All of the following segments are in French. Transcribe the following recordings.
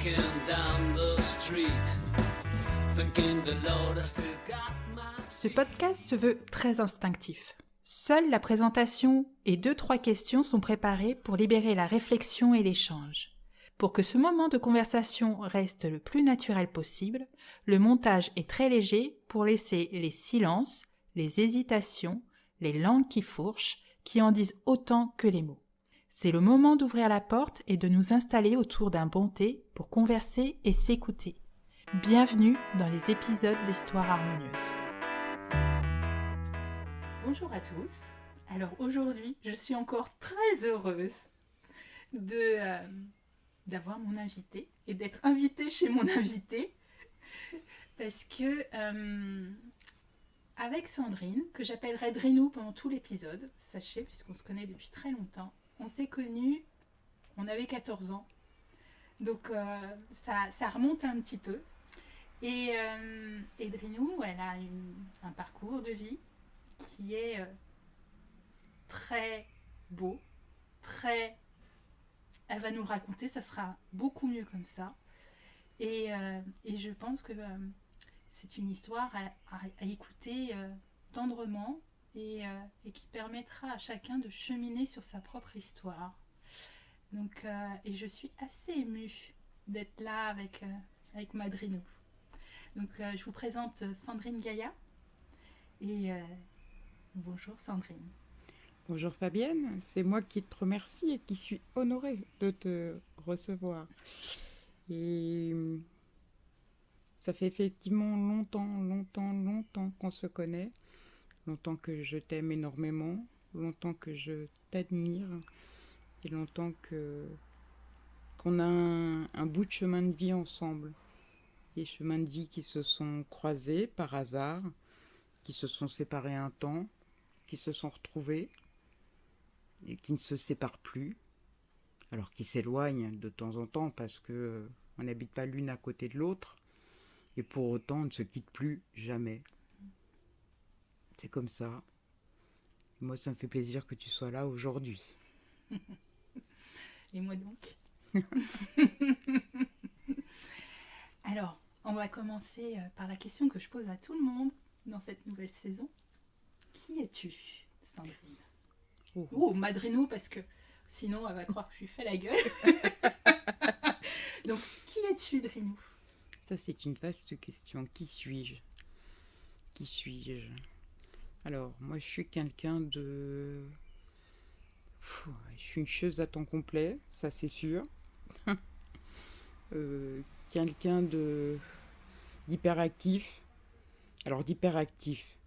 walking down the street, thinking the Lord has still got my... Ce podcast se veut très instinctif. Seule la présentation et 2-3 questions sont préparées pour libérer la réflexion et l'échange. Pour que ce moment de conversation reste le plus naturel possible, le montage est très léger pour laisser les silences, les hésitations, les langues qui fourchent, qui en disent autant que les mots. C'est le moment d'ouvrir la porte et de nous installer autour d'un bon thé pour converser et s'écouter. Bienvenue dans les épisodes d'Histoire harmonieuse. Bonjour à tous. Alors aujourd'hui, je suis encore très heureuse d'avoir mon invité et d'être invitée chez mon invité parce que avec Sandrine, que j'appellerai Drinou pendant tout l'épisode, sachez, puisqu'on se connaît depuis très longtemps, on s'est connus, on avait 14 ans, donc ça remonte un petit peu. Et Drinou, elle a un parcours de vie qui est très beau, elle va nous le raconter, ça sera beaucoup mieux comme ça. Et je pense que c'est une histoire à écouter tendrement et qui permettra à chacun de cheminer sur sa propre histoire. Donc, et je suis assez émue d'être là avec ma Drinou. Donc, je vous présente Sandrine Gaillat. Et bonjour Sandrine. Bonjour Fabienne, c'est moi qui te remercie et qui suis honorée de te recevoir. Et ça fait effectivement longtemps qu'on se connaît, longtemps que je t'aime énormément, longtemps que je t'admire et longtemps qu'on a un bout de chemin de vie ensemble. Des chemins de vie qui se sont croisés par hasard, qui se sont séparés un temps, qui se sont retrouvés et qui ne se séparent plus, alors qu'ils s'éloignent de temps en temps parce que on n'habite pas l'une à côté de l'autre, et pour autant on ne se quitte plus jamais. C'est comme ça. Et moi, ça me fait plaisir que tu sois là aujourd'hui. Et moi donc. Alors, on va commencer par la question que je pose à tout le monde dans cette nouvelle saison. Qui es-tu, Sandrine ? Oh, Madrinou, parce que sinon elle va croire que je lui fais la gueule. Donc, qui es-tu, Drinou ? Ça, c'est une vaste question. Qui suis-je ? Alors, moi, je suis quelqu'un de... Je suis une chose à temps complet, ça c'est sûr. Quelqu'un d'hyperactif. Alors, hyperactif,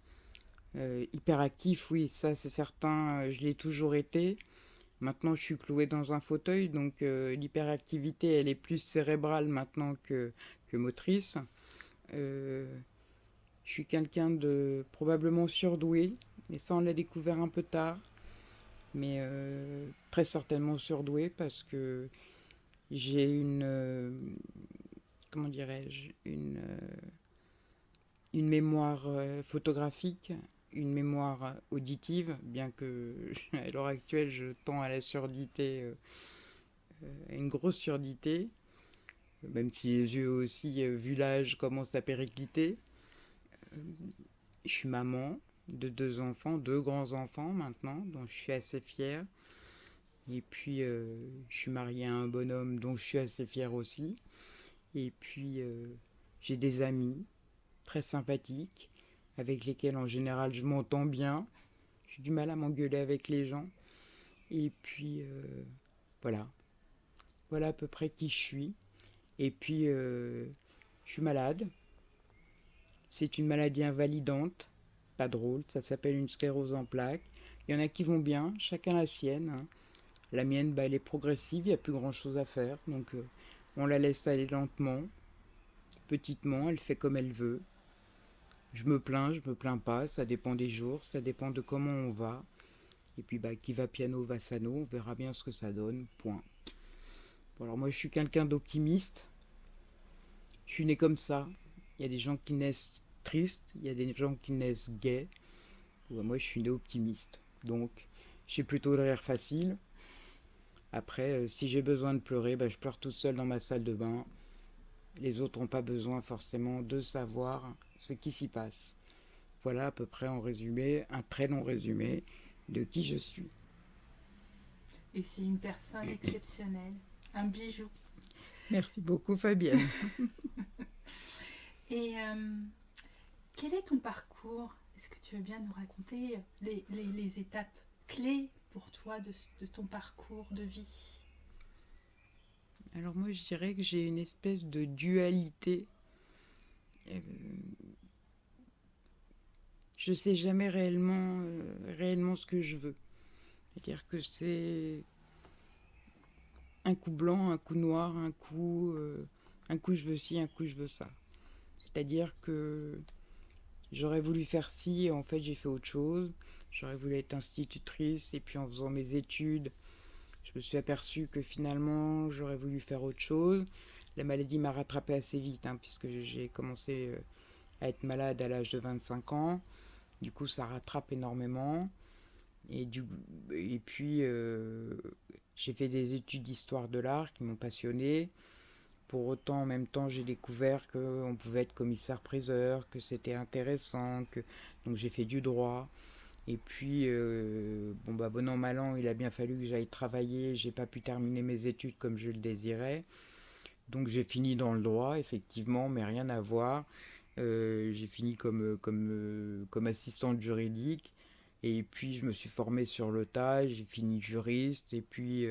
oui, ça c'est certain, je l'ai toujours été. Maintenant, je suis clouée dans un fauteuil, donc l'hyperactivité, elle est plus cérébrale maintenant que motrice. Je suis quelqu'un de probablement surdoué, mais ça on l'a découvert un peu tard. Mais très certainement surdoué parce que j'ai une mémoire photographique, une mémoire auditive, bien que à l'heure actuelle je tends à la surdité, à une grosse surdité, même si les yeux aussi, vu l'âge, commencent à péricliter. Je suis maman de 2 enfants, 2 grands-enfants maintenant, dont je suis assez fière. Et puis je suis mariée à un bonhomme dont je suis assez fière aussi. Et puis j'ai des amis très sympathiques, avec lesquels en général je m'entends bien. J'ai du mal à m'engueuler avec les gens. Et puis voilà à peu près qui je suis. Et puis je suis malade. C'est une maladie invalidante, pas drôle, ça s'appelle une sclérose en plaques. Il y en a qui vont bien, chacun la sienne, hein. La mienne, elle est progressive, il n'y a plus grand chose à faire, donc on la laisse aller lentement, petitement, elle fait comme elle veut. Je me plains pas, ça dépend des jours, ça dépend de comment on va. Et puis qui va piano va sano, on verra bien ce que ça donne, point. Bon, alors moi je suis quelqu'un d'optimiste, je suis né comme ça. Il y a des gens qui naissent tristes, il y a des gens qui naissent gais. Moi je suis né optimiste, donc j'ai plutôt le rire facile. Après, si j'ai besoin de pleurer, je pleure toute seule dans ma salle de bain. Les autres n'ont pas besoin forcément de savoir ce qui s'y passe. Voilà à peu près en résumé, un très long résumé de qui je suis. Et c'est une personne exceptionnelle, un bijou. Merci beaucoup Fabienne. Et quel est ton parcours? Est-ce que tu veux bien nous raconter les étapes clés pour toi de ton parcours de vie? Alors moi je dirais que j'ai une espèce de dualité. Je sais jamais réellement ce que je veux. C'est-à-dire que c'est un coup blanc, un coup noir, un coup je veux ci, un coup je veux ça. C'est-à-dire que j'aurais voulu faire ci, et en fait j'ai fait autre chose. J'aurais voulu être institutrice, et puis en faisant mes études, je me suis aperçue que finalement j'aurais voulu faire autre chose. La maladie m'a rattrapée assez vite, puisque j'ai commencé à être malade à l'âge de 25 ans. Du coup ça rattrape énormément. Et puis j'ai fait des études d'histoire de l'art qui m'ont passionné. Pour autant, en même temps, j'ai découvert qu'on pouvait être commissaire-priseur, que c'était intéressant, donc j'ai fait du droit. Et puis, bon an, mal an, il a bien fallu que j'aille travailler. J'ai pas pu terminer mes études comme je le désirais. Donc j'ai fini dans le droit, effectivement, mais rien à voir. J'ai fini comme assistante juridique. Et puis je me suis formée sur le tas, j'ai fini juriste. Et puis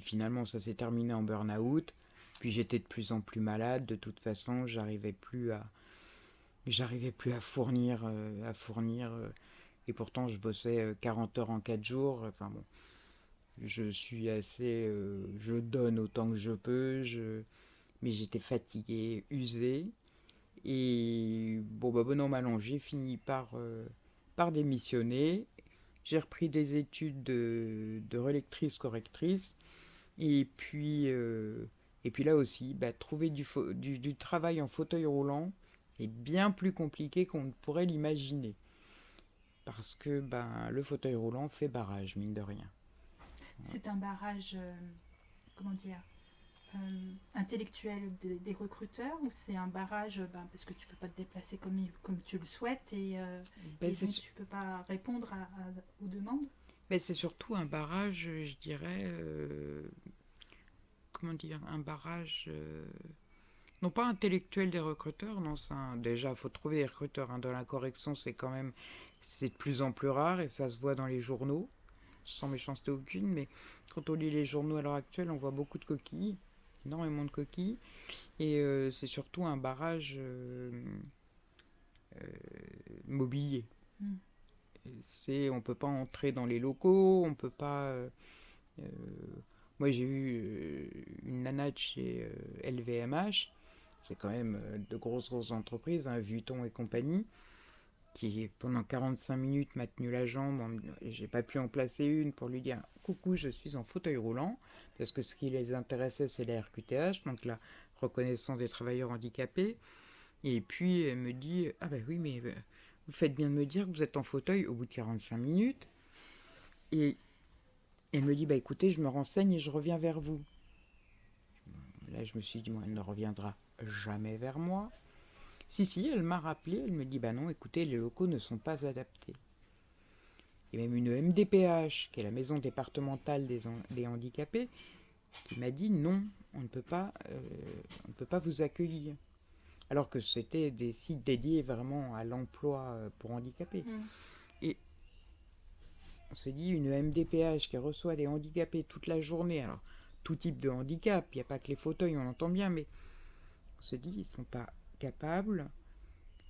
finalement ça s'est terminé en burn-out. Puis j'étais de plus en plus malade. De toute façon, j'arrivais plus à fournir. Et pourtant, je bossais 40 heures en 4 jours. Enfin bon, je suis assez. Je donne autant que je peux. Mais j'étais fatiguée, usée. Et bon an, mal an, j'ai fini par démissionner. J'ai repris des études de relectrice-correctrice. Et puis là aussi, trouver du travail en fauteuil roulant est bien plus compliqué qu'on ne pourrait l'imaginer. Parce que le fauteuil roulant fait barrage, mine de rien. C'est un barrage, comment dire, intellectuel des recruteurs, ou c'est un barrage parce que tu peux pas te déplacer comme tu le souhaites et donc tu peux pas répondre aux demandes? C'est surtout un barrage, je dirais, comment dire, un barrage non pas intellectuel des recruteurs, non, déjà il faut trouver des recruteurs, dans la correction c'est de plus en plus rare et ça se voit dans les journaux, sans méchanceté aucune, mais quand on lit les journaux à l'heure actuelle, on voit beaucoup de coquilles, énormément de coquilles, et c'est surtout un barrage mobilier. On peut pas entrer dans les locaux, on peut pas. Moi j'ai eu une nana de chez LVMH, c'est quand même de grosses entreprises, Vuitton et compagnie, qui pendant 45 minutes m'a tenu la jambe. J'ai pas pu en placer une pour lui dire coucou, je suis en fauteuil roulant, parce que ce qui les intéressait c'est la RQTH, donc la reconnaissance des travailleurs handicapés. Et puis elle me dit ah oui, mais vous faites bien de me dire que vous êtes en fauteuil au bout de 45 minutes. Et elle me dit écoutez, je me renseigne et je reviens vers vous. Là je me suis dit elle ne reviendra jamais vers moi. Si, elle m'a rappelé, elle me dit non, écoutez, les locaux ne sont pas adaptés. Et même une MDPH, qui est la maison départementale des handicapés, qui m'a dit non, on ne peut pas vous accueillir. Alors que c'était des sites dédiés vraiment à l'emploi pour handicapés. Et on s'est dit, une MDPH qui reçoit des handicapés toute la journée, alors tout type de handicap, il n'y a pas que les fauteuils, on entend bien, mais on se dit, ils ne sont pas capables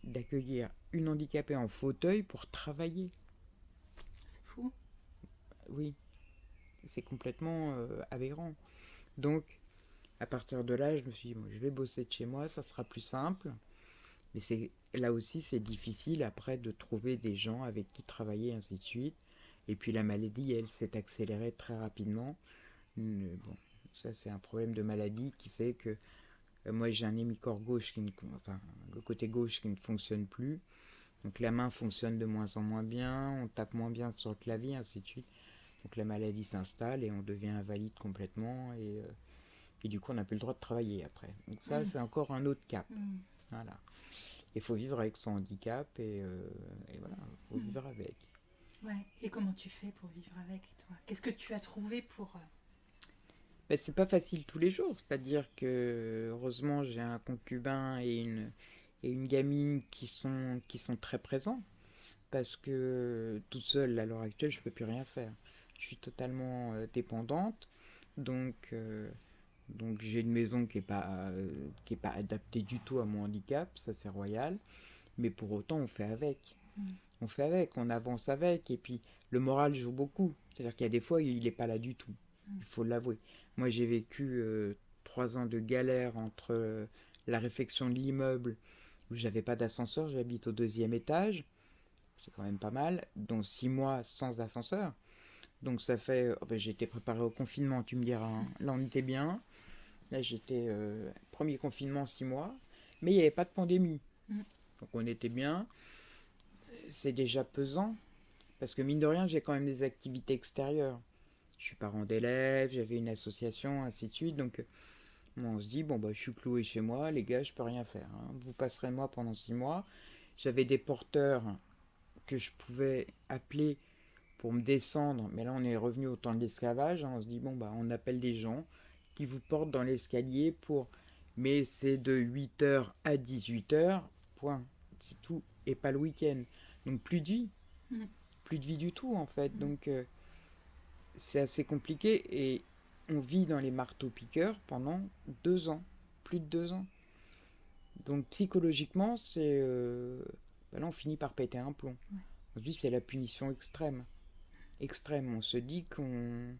d'accueillir une handicapée en fauteuil pour travailler. C'est fou. Oui, c'est complètement aberrant. Donc, à partir de là, je me suis dit, je vais bosser de chez moi, ça sera plus simple. Mais là aussi, c'est difficile après de trouver des gens avec qui travailler, ainsi de suite. Et puis la maladie, elle, s'est accélérée très rapidement. Bon, ça, c'est un problème de maladie qui fait que moi, j'ai un hémicorps gauche, le côté gauche qui ne fonctionne plus. Donc la main fonctionne de moins en moins bien, on tape moins bien sur le clavier, ainsi de suite. Donc la maladie s'installe et on devient invalide complètement. Et du coup, on n'a plus le droit de travailler après. Donc ça, c'est encore un autre cap. Voilà. Il faut vivre avec son handicap et voilà, il faut vivre avec. Ouais. Et comment tu fais pour vivre avec, toi? Qu'est-ce que tu as trouvé pour... Ben, c'est pas facile tous les jours. C'est-à-dire que, heureusement, j'ai un concubin et une gamine qui sont très présents. Parce que toute seule, à l'heure actuelle, je ne peux plus rien faire. Je suis totalement dépendante. Donc j'ai une maison qui est pas adaptée du tout à mon handicap, ça c'est royal. Mais pour autant, on fait avec. On fait avec, on avance avec. Et puis, le moral joue beaucoup. C'est-à-dire qu'il y a des fois, il n'est pas là du tout. Il faut l'avouer. Moi, j'ai vécu 3 ans de galère entre la réfection de l'immeuble, où j'avais pas d'ascenseur, j'habite au 2e étage. C'est quand même pas mal. Donc 6 mois sans ascenseur. Donc ça fait... oh ben, j'ai été préparé au confinement, tu me diras. Hein. Là, on était bien. Là, j'étais... premier confinement, 6 mois. Mais il n'y avait pas de pandémie. Donc on était bien. C'est déjà pesant. Parce que mine de rien, j'ai quand même des activités extérieures. Je suis parent d'élèves, j'avais une association, ainsi de suite. Donc on se dit, bon, bah, je suis cloué chez moi, les gars, je peux rien faire. Hein. Vous passerez moi pendant 6 mois. J'avais des porteurs que je pouvais appeler pour me descendre. Mais là, on est revenu au temps de l'esclavage. Hein. On se dit, bon, bah, on appelle des gens qui vous portent dans l'escalier pour... Mais c'est de 8h à 18h, point. C'est tout. Et pas le week-end. Donc plus de vie. Plus de vie du tout, en fait. Donc c'est assez compliqué. Et on vit dans les marteaux-piqueurs pendant 2 ans. Plus de 2 ans. Donc psychologiquement, c'est... ben là, on finit par péter un plomb. On se dit, c'est la punition extrême. Extrême. On se dit qu'on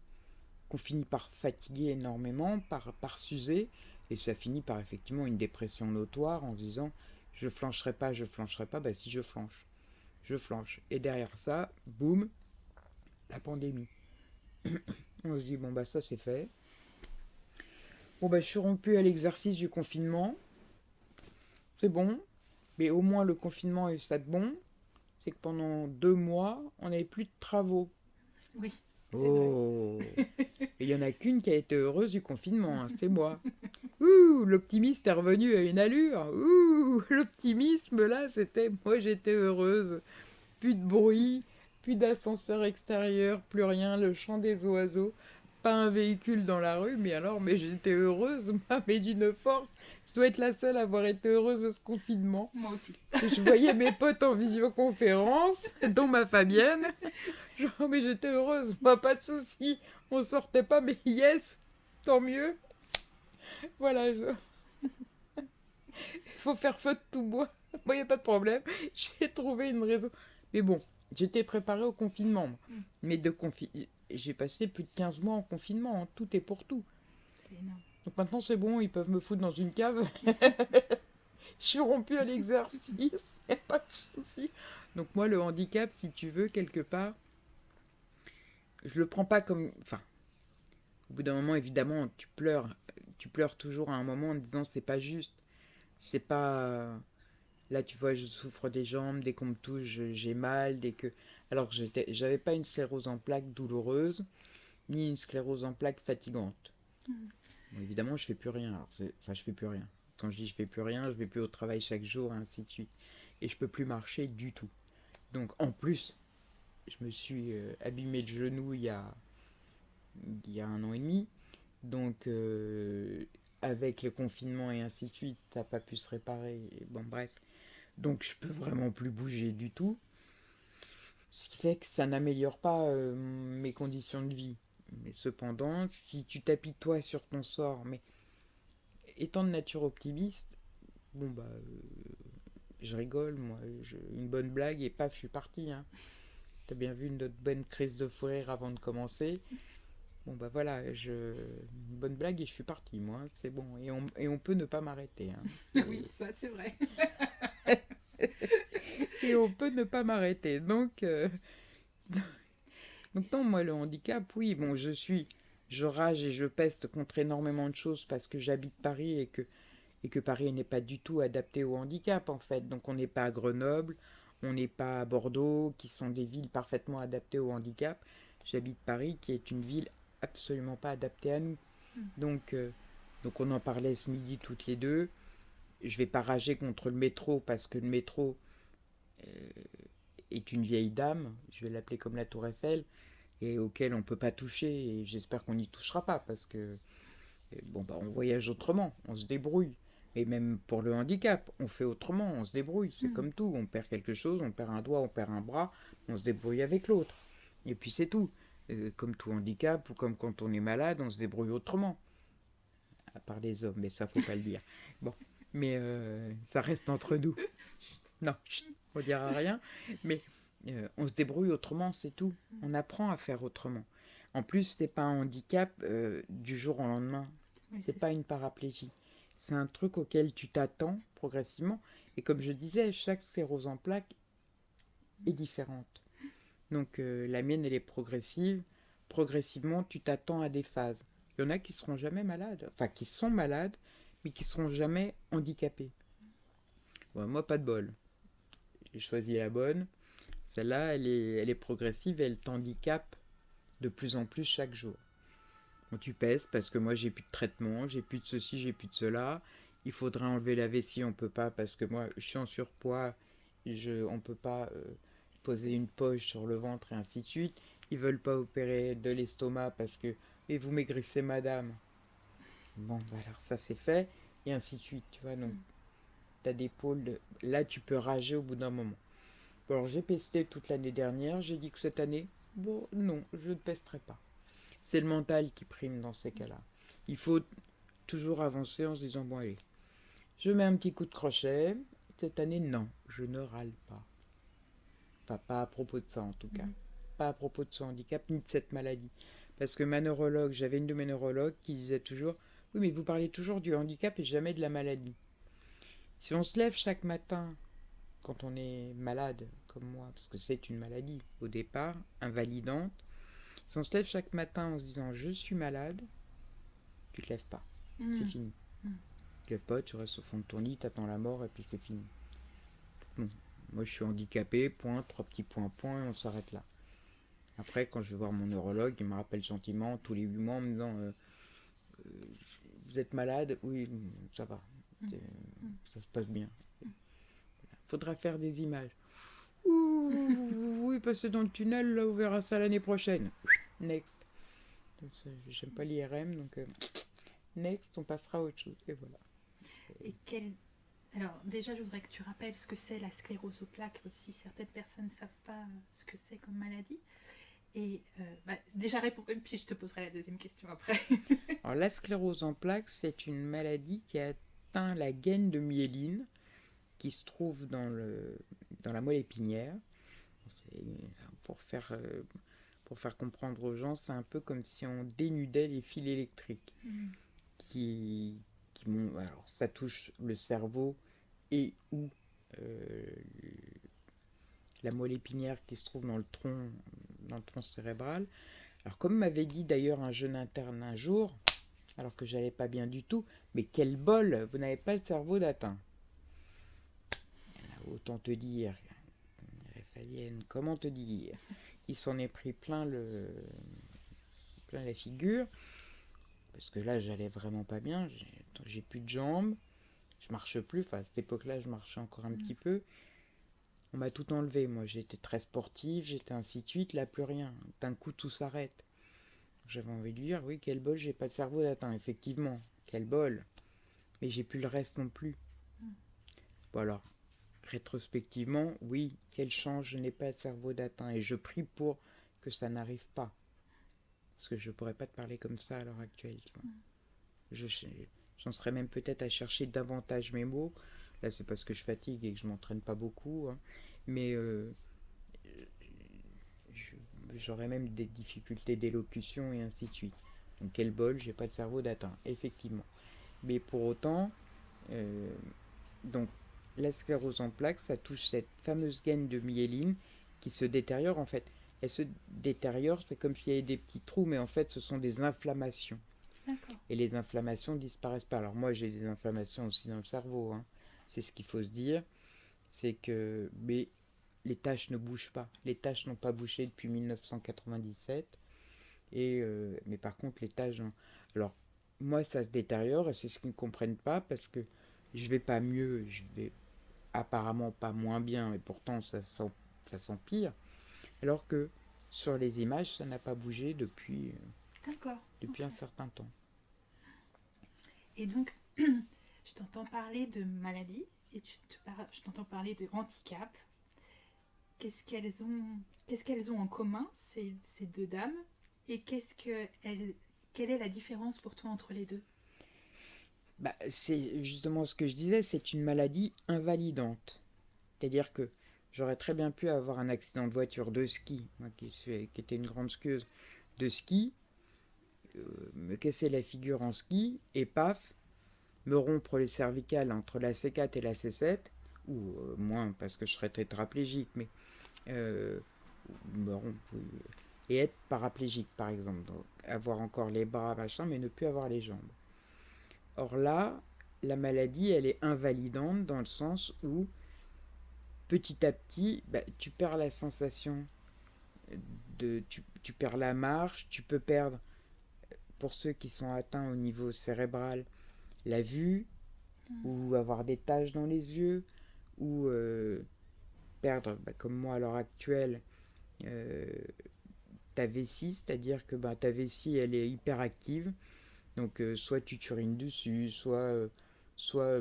finit par fatiguer énormément, par s'user. Et ça finit par effectivement une dépression notoire en se disant, je flancherai pas. Bah si, je flanche. Je flanche. Et derrière ça, boum, la pandémie. On se dit, bon, bah ça, c'est fait. Bon, bah je suis rompu à l'exercice du confinement. C'est bon. Mais au moins, le confinement a eu ça de bon. C'est que pendant 2 mois, on n'avait plus de travaux. Oui. Oh. Et il n'y en a qu'une qui a été heureuse du confinement, hein, c'est moi. Ouh, l'optimisme est revenu à une allure. Ouh, l'optimisme, là, c'était... Moi, j'étais heureuse. Plus de bruit, plus d'ascenseur extérieur, plus rien, le chant des oiseaux. Pas un véhicule dans la rue, mais j'étais heureuse, mais d'une force. Je dois être la seule à avoir été heureuse de ce confinement. Moi aussi. Je voyais mes potes en visioconférence, dont ma Fabienne. Genre, mais j'étais heureuse, moi, pas de soucis. On sortait pas, mais yes, tant mieux. Voilà, il faut faire feu de tout bois. Moi, il n'y a pas de problème. J'ai trouvé une raison. Mais bon, j'étais préparée au confinement. Mais j'ai passé plus de 15 mois en confinement. Hein. Tout est pour tout. C'est énorme. Donc maintenant, c'est bon, ils peuvent me foutre dans une cave. Je suis rompue à l'exercice. Il n'y a pas de souci. Donc moi, le handicap, si tu veux, quelque part, je le prends pas comme... Enfin, au bout d'un moment, évidemment, tu pleures. Tu pleures toujours à un moment en te disant, c'est pas juste. C'est pas... Là, tu vois, je souffre des jambes, dès qu'on me touche, j'ai mal, dès que... Alors, j'avais pas une sclérose en plaques douloureuse, ni une sclérose en plaques fatigante. Bon, évidemment, je fais plus rien. Alors, je fais plus rien. Quand je dis je fais plus rien, je vais plus au travail chaque jour, et ainsi de suite. Et je peux plus marcher du tout. Donc, en plus, je me suis abîmé le genou il y a 1 an et demi. Donc, avec le confinement et ainsi de suite, ça n'a pas pu se réparer. Et bon, bref. Donc, je peux vraiment plus bouger du tout. Ce qui fait que ça n'améliore pas mes conditions de vie. Mais cependant, si tu t'appuies toi sur ton sort, mais étant de nature optimiste, bon bah, je rigole, moi, une bonne blague et paf, je suis parti. Hein. T'as bien vu notre bonne crise de fou rire avant de commencer. Bon bah voilà, une bonne blague et je suis parti, moi, hein, c'est bon. Et on peut ne pas m'arrêter. Hein. Oui, ça c'est vrai. Et on peut ne pas m'arrêter. Donc non, moi le handicap, oui, bon, je rage et je peste contre énormément de choses parce que j'habite Paris et que Paris n'est pas du tout adapté au handicap en fait. Donc on n'est pas à Grenoble, on n'est pas à Bordeaux, qui sont des villes parfaitement adaptées au handicap. J'habite Paris qui est une ville absolument pas adaptée à nous. Donc Donc on en parlait ce midi toutes les deux. Je vais pas rager contre le métro parce que le métro est une vieille dame, je vais l'appeler comme la Tour Eiffel, et auquel on ne peut pas toucher, et j'espère qu'on n'y touchera pas, parce que on voyage autrement, on se débrouille. Et même pour le handicap, on fait autrement, on se débrouille, c'est comme tout, on perd quelque chose, on perd un doigt, on perd un bras, on se débrouille avec l'autre. Et puis c'est tout. Comme tout handicap, ou comme quand on est malade, on se débrouille autrement. À part les hommes, mais ça, faut pas le dire. Bon, mais ça reste entre nous. Non, on ne dira rien, mais on se débrouille autrement, c'est tout. On apprend à faire autrement. En plus, c'est pas un handicap du jour au lendemain. Oui, C'est pas une paraplégie. C'est un truc auquel tu t'attends progressivement. Et comme je disais, chaque sclérose en plaques est différente. Donc la mienne, elle est progressive. Progressivement, tu t'attends à des phases. Il y en a qui seront jamais malades, enfin qui sont malades, mais qui seront jamais handicapés. Bon, moi, pas de bol. J'ai choisi la bonne. Celle-là, elle est progressive et elle t'handicape de plus en plus chaque jour. Bon, tu pèses parce que moi, j'ai plus de traitement, j'ai plus de ceci, j'ai plus de cela. Il faudrait enlever la vessie, on peut pas parce que moi, je suis en surpoids. On peut pas poser une poche sur le ventre et ainsi de suite. Ils veulent pas opérer de l'estomac parce que et vous maigrissez, madame. Bon, alors ça c'est fait et ainsi de suite, tu vois. Donc, t'as des pôles de... Là, tu peux rager au bout d'un moment. Bon, alors, j'ai pesté toute l'année dernière. J'ai dit que cette année, bon, non, je ne pesterai pas. C'est le mental qui prime dans ces cas-là. Il faut toujours avancer en se disant, bon, allez, je mets un petit coup de crochet. Cette année, non, je ne râle pas. Enfin, pas à propos de ça, en tout cas. Pas à propos de ce handicap, ni de cette maladie. Parce que ma neurologue, j'avais une de mes neurologues qui disait toujours, oui, mais vous parlez toujours du handicap et jamais de la maladie. Si on se lève chaque matin, quand on est malade, comme moi, parce que c'est une maladie au départ, invalidante, si on se lève chaque matin en se disant je suis malade, tu te lèves pas, c'est fini. Tu te lèves pas, tu restes au fond de ton lit, t'attends la mort et puis c'est fini. Bon, moi je suis handicapé, point, 3 petits points, point, et on s'arrête là. Après, quand je vais voir mon neurologue, il me rappelle gentiment tous les 8 mois en me disant vous êtes malade? Oui, ça va, ça se passe bien. Faudra faire des images. Ouh, oui, passez dans le tunnel, là, on verra ça l'année prochaine. Next. Donc, j'aime pas l'IRM, donc next, on passera à autre chose. Et voilà. Et Alors, déjà, je voudrais que tu rappelles ce que c'est la sclérose aux plaques aussi. Certaines personnes ne savent pas ce que c'est comme maladie. Et déjà, réponds, puis je te poserai la deuxième question après. Alors, la sclérose en plaques, c'est une maladie qui atteint la gaine de myéline, qui se trouve dans la moelle épinière. Pour faire comprendre aux gens, c'est un peu comme si on dénudait les fils électriques qui alors ça touche le cerveau et ou la moelle épinière qui se trouve dans le tronc cérébral. Alors comme m'avait dit d'ailleurs un jeune interne un jour, alors que j'allais pas bien du tout, mais quel bol, vous n'avez pas le cerveau d'atteint. Autant te dire, Fabienne, comment te dire, il s'en est pris plein la figure, parce que là j'allais vraiment pas bien, j'ai plus de jambes, je marche plus, enfin à cette époque-là je marchais encore un petit peu, on m'a tout enlevé, moi j'étais très sportive, j'étais ainsi de suite, là plus rien, d'un coup tout s'arrête. J'avais envie de lui dire, oui quel bol, j'ai pas de cerveau d'atteint, effectivement, quel bol, mais j'ai plus le reste non plus. Bon alors, rétrospectivement, oui, quelle chance, je n'ai pas de cerveau d'atteint et je prie pour que ça n'arrive pas. Parce que je ne pourrais pas te parler comme ça à l'heure actuelle. Tu vois. J'en serais même peut-être à chercher davantage mes mots. Là, c'est parce que je fatigue et que je ne m'entraîne pas beaucoup. Hein. Mais j'aurais même des difficultés d'élocution et ainsi de suite. Donc quel bol, j'ai pas de cerveau d'atteint, effectivement. Mais pour autant, donc la sclérose en plaques, ça touche cette fameuse gaine de myéline qui se détériore en fait. Elle se détériore, c'est comme s'il y avait des petits trous, mais en fait ce sont des inflammations. D'accord. Et les inflammations ne disparaissent pas. Alors moi j'ai des inflammations aussi dans le cerveau, hein. C'est ce qu'il faut se dire. C'est que mais les taches ne bougent pas. Les taches n'ont pas bougé depuis 1997. Mais par contre les taches... Alors moi, ça se détériore et c'est ce qu'ils ne comprennent pas parce que je vais pas mieux, je vais apparemment pas moins bien et pourtant ça s'empire. Alors que sur les images, ça n'a pas bougé D'accord. depuis Ok. un certain temps. Et donc, je t'entends parler de maladie et je t'entends parler de handicap. Qu'est-ce qu'elles ont en commun, ces deux dames, et quelle est la différence pour toi entre les deux? Bah, c'est justement ce que je disais, c'est une maladie invalidante. C'est-à-dire que j'aurais très bien pu avoir un accident de voiture de ski, moi qui était une grande skieuse de ski, me casser la figure en ski et paf, me rompre les cervicales entre la C4 et la C7, ou moins parce que je serais tétraplégique, mais euh, me rompre, et être paraplégique par exemple, donc avoir encore les bras machin, mais ne plus avoir les jambes. Or là, la maladie, elle est invalidante dans le sens où petit à petit, bah, tu perds la sensation tu perds la marche, tu peux perdre, pour ceux qui sont atteints au niveau cérébral, la vue, ou avoir des taches dans les yeux, ou perdre, bah, comme moi à l'heure actuelle, euh, ta vessie, c'est-à-dire que bah, ta vessie, elle est hyper active, donc soit tu t'urines dessus, soit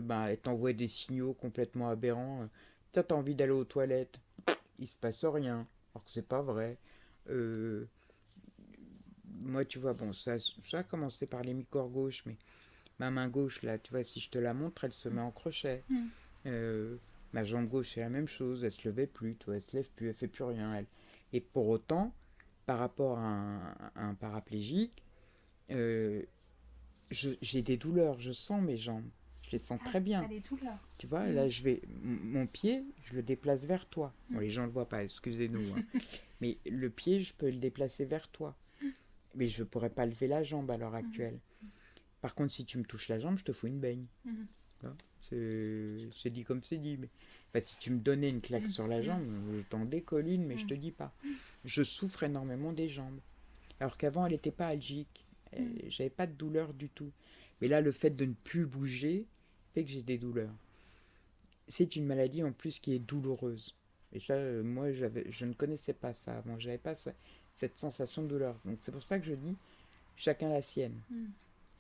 bah, elle t'envoie des signaux complètement aberrants. T'as envie d'aller aux toilettes, il se passe rien, alors que c'est pas vrai. Euh, Moi, tu vois, bon, ça a commencé par l'hémicorps gauche, mais ma main gauche, là, tu vois, si je te la montre, elle se met en crochet. Mm. Euh, Ma jambe gauche, c'est la même chose, elle se levait plus, tu vois, elle se lève plus, elle fait plus rien, elle. Et pour autant, par rapport à un paraplégique, euh, j'ai des douleurs, je sens mes jambes, je les sens Ah, très bien. t'as les douleurs. Tu vois, Mm. là, mon pied, je le déplace vers toi. Bon, les gens ne le voient pas, excusez-nous, hein. Mais le pied, je peux le déplacer vers toi. Mais je ne pourrais pas lever la jambe à l'heure actuelle. Par contre, si tu me touches la jambe, je te fous une baigne. Mm. Hein. C'est dit comme c'est dit. Mais enfin, si tu me donnais une claque sur la jambe, je t'en décolle une, mais je te dis pas. Je souffre énormément des jambes. Alors qu'avant, elle n'était pas algique. J'avais pas de douleur du tout. Mais là, le fait de ne plus bouger fait que j'ai des douleurs. C'est une maladie en plus qui est douloureuse. Et ça, moi, je ne connaissais pas ça avant. J'avais pas cette sensation de douleur. Donc c'est pour ça que je dis chacun la sienne. Mm.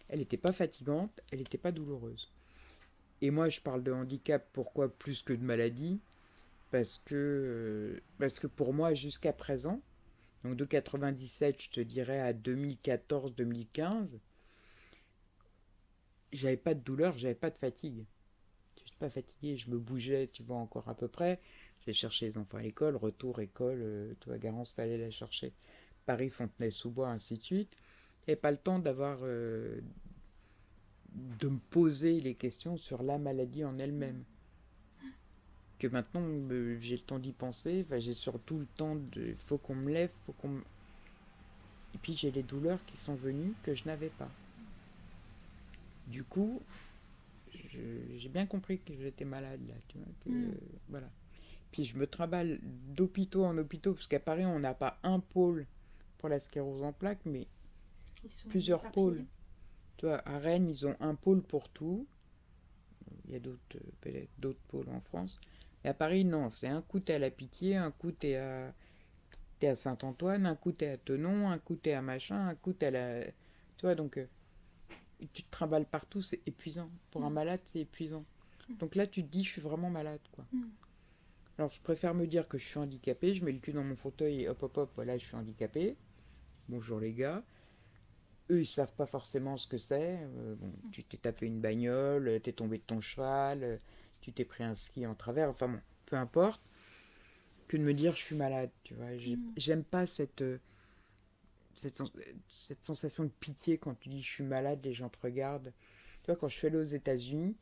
Elle n'était pas fatigante, elle n'était pas douloureuse. Et moi, je parle de handicap, pourquoi plus que de maladie? Parce que pour moi, jusqu'à présent, donc de 97, je te dirais à 2014-2015, j'avais pas de douleur, j'avais pas de fatigue. Je n'étais pas fatigué, je me bougeais, tu vois, encore à peu près. J'ai cherché les enfants à l'école, retour école, tu vois, Garance, fallait la chercher. Paris, Fontenay-sous-Bois, ainsi de suite. Et pas le temps de me poser les questions sur la maladie en elle-même. Que maintenant, j'ai le temps d'y penser, enfin, j'ai surtout le temps de... Faut qu'on me lève, faut qu'on me... Et puis j'ai les douleurs qui sont venues que je n'avais pas. Du coup, j'ai bien compris que j'étais malade là, tu vois, voilà. Puis je me trimballe d'hôpitaux en hôpitaux, parce qu'à Paris, on n'a pas un pôle pour la sclérose en plaques, mais plusieurs pôles. Tu vois, à Rennes, ils ont un pôle pour tout. Il y a peut-être d'autres pôles en France. Et à Paris, non. C'est un coup, t'es à la Pitié, un coup, t'es à Saint-Antoine, un coup, t'es à Thonon, un coup, t'es à machin, un coup, t'es à la... Tu vois, donc, tu te trimbales partout, c'est épuisant. Pour un malade, c'est épuisant. Donc là, tu te dis, je suis vraiment malade, quoi. Alors, je préfère me dire que je suis handicapé, je mets le cul dans mon fauteuil et hop, hop, hop, voilà, je suis handicapé. Bonjour les gars. Eux, ils savent pas forcément ce que c'est. Bon, tu t'es tapé une bagnole, t'es tombé de ton cheval, tu t'es pris un ski en travers, enfin bon, peu importe, que de me dire je suis malade, tu vois. J'aime pas cette, cette sensation de pitié quand tu dis je suis malade, les gens te regardent. Tu vois, quand je suis allée aux États-Unis,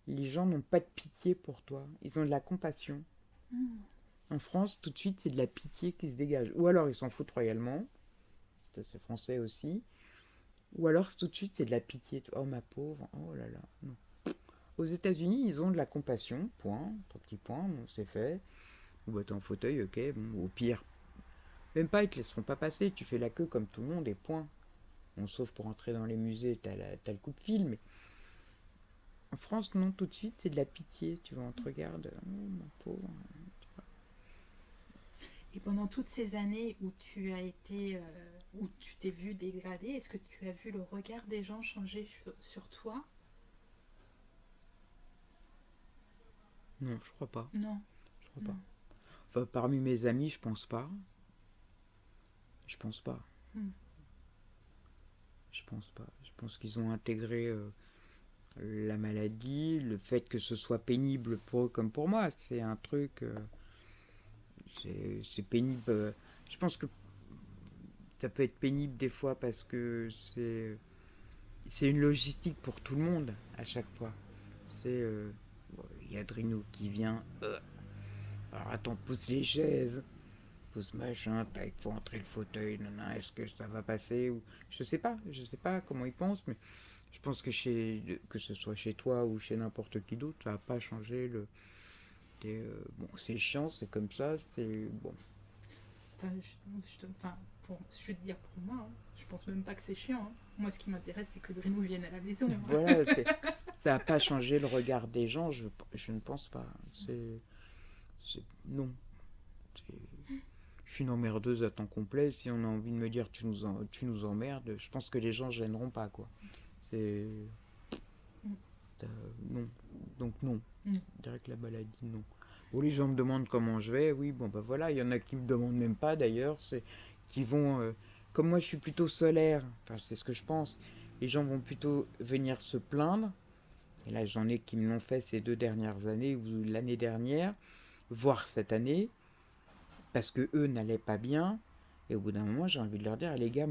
les gens n'ont pas de pitié pour toi, ils ont de la compassion. En France, tout de suite, c'est de la pitié qui se dégage. Ou alors ils s'en foutent royalement, ça c'est français aussi. Ou alors tout de suite c'est de la pitié. Oh ma pauvre, oh là là. Non. Aux États-Unis, ils ont de la compassion, point, 3 petits points, bon, c'est fait. Ou bah t'es en fauteuil, ok, bon, au pire. Même pas, ils te laisseront pas passer, tu fais la queue comme tout le monde et point. Bon, sauf pour entrer dans les musées, t'as le coup de fil, mais en France, non, tout de suite, c'est de la pitié. Tu vois, on te regarde, oh, mon pauvre. Et pendant toutes ces années où tu as été, où tu t'es vu dégradé, est-ce que tu as vu le regard des gens changer sur toi? Non, je crois pas. Non. Je crois pas. Enfin, parmi mes amis, je pense pas. Je pense pas. Je pense pas. Je pense qu'ils ont intégré la maladie, le fait que ce soit pénible pour eux comme pour moi. C'est un truc. C'est pénible. Je pense que ça peut être pénible des fois parce que c'est une logistique pour tout le monde à chaque fois. C'est. Il y a Drino qui vient. Alors attends, pousse les chaises. Pousse machin, il faut entrer le fauteuil. Est-ce que ça va passer ou... Je sais pas comment ils pensent, mais je pense que que ce soit chez toi ou chez n'importe qui d'autre, ça va pas changer le. Bon, c'est chiant, c'est comme ça, c'est bon. Enfin, je vais te dire pour moi, je pense même pas que c'est chiant. Moi, ce qui m'intéresse, c'est que Drino vienne à la maison. Voilà, ça n'a pas changé le regard des gens, je ne pense pas. Non. Je suis une emmerdeuse à temps complet. Si on a envie de me dire tu nous emmerdes, je pense que les gens ne gêneront pas, quoi. Non. Donc non. Je dirais que la maladie, non. Bon, les gens me demandent comment je vais. Oui, bon, bah voilà. Il y en a qui me demandent même pas, d'ailleurs. Qui vont... comme moi, je suis plutôt solaire. Enfin, c'est ce que je pense. Les gens vont plutôt venir se plaindre. Et là, j'en ai qui me l'ont fait ces 2 dernières années, ou l'année dernière, voire cette année, parce que eux n'allaient pas bien. Et au bout d'un moment, j'ai envie de leur dire, les gars,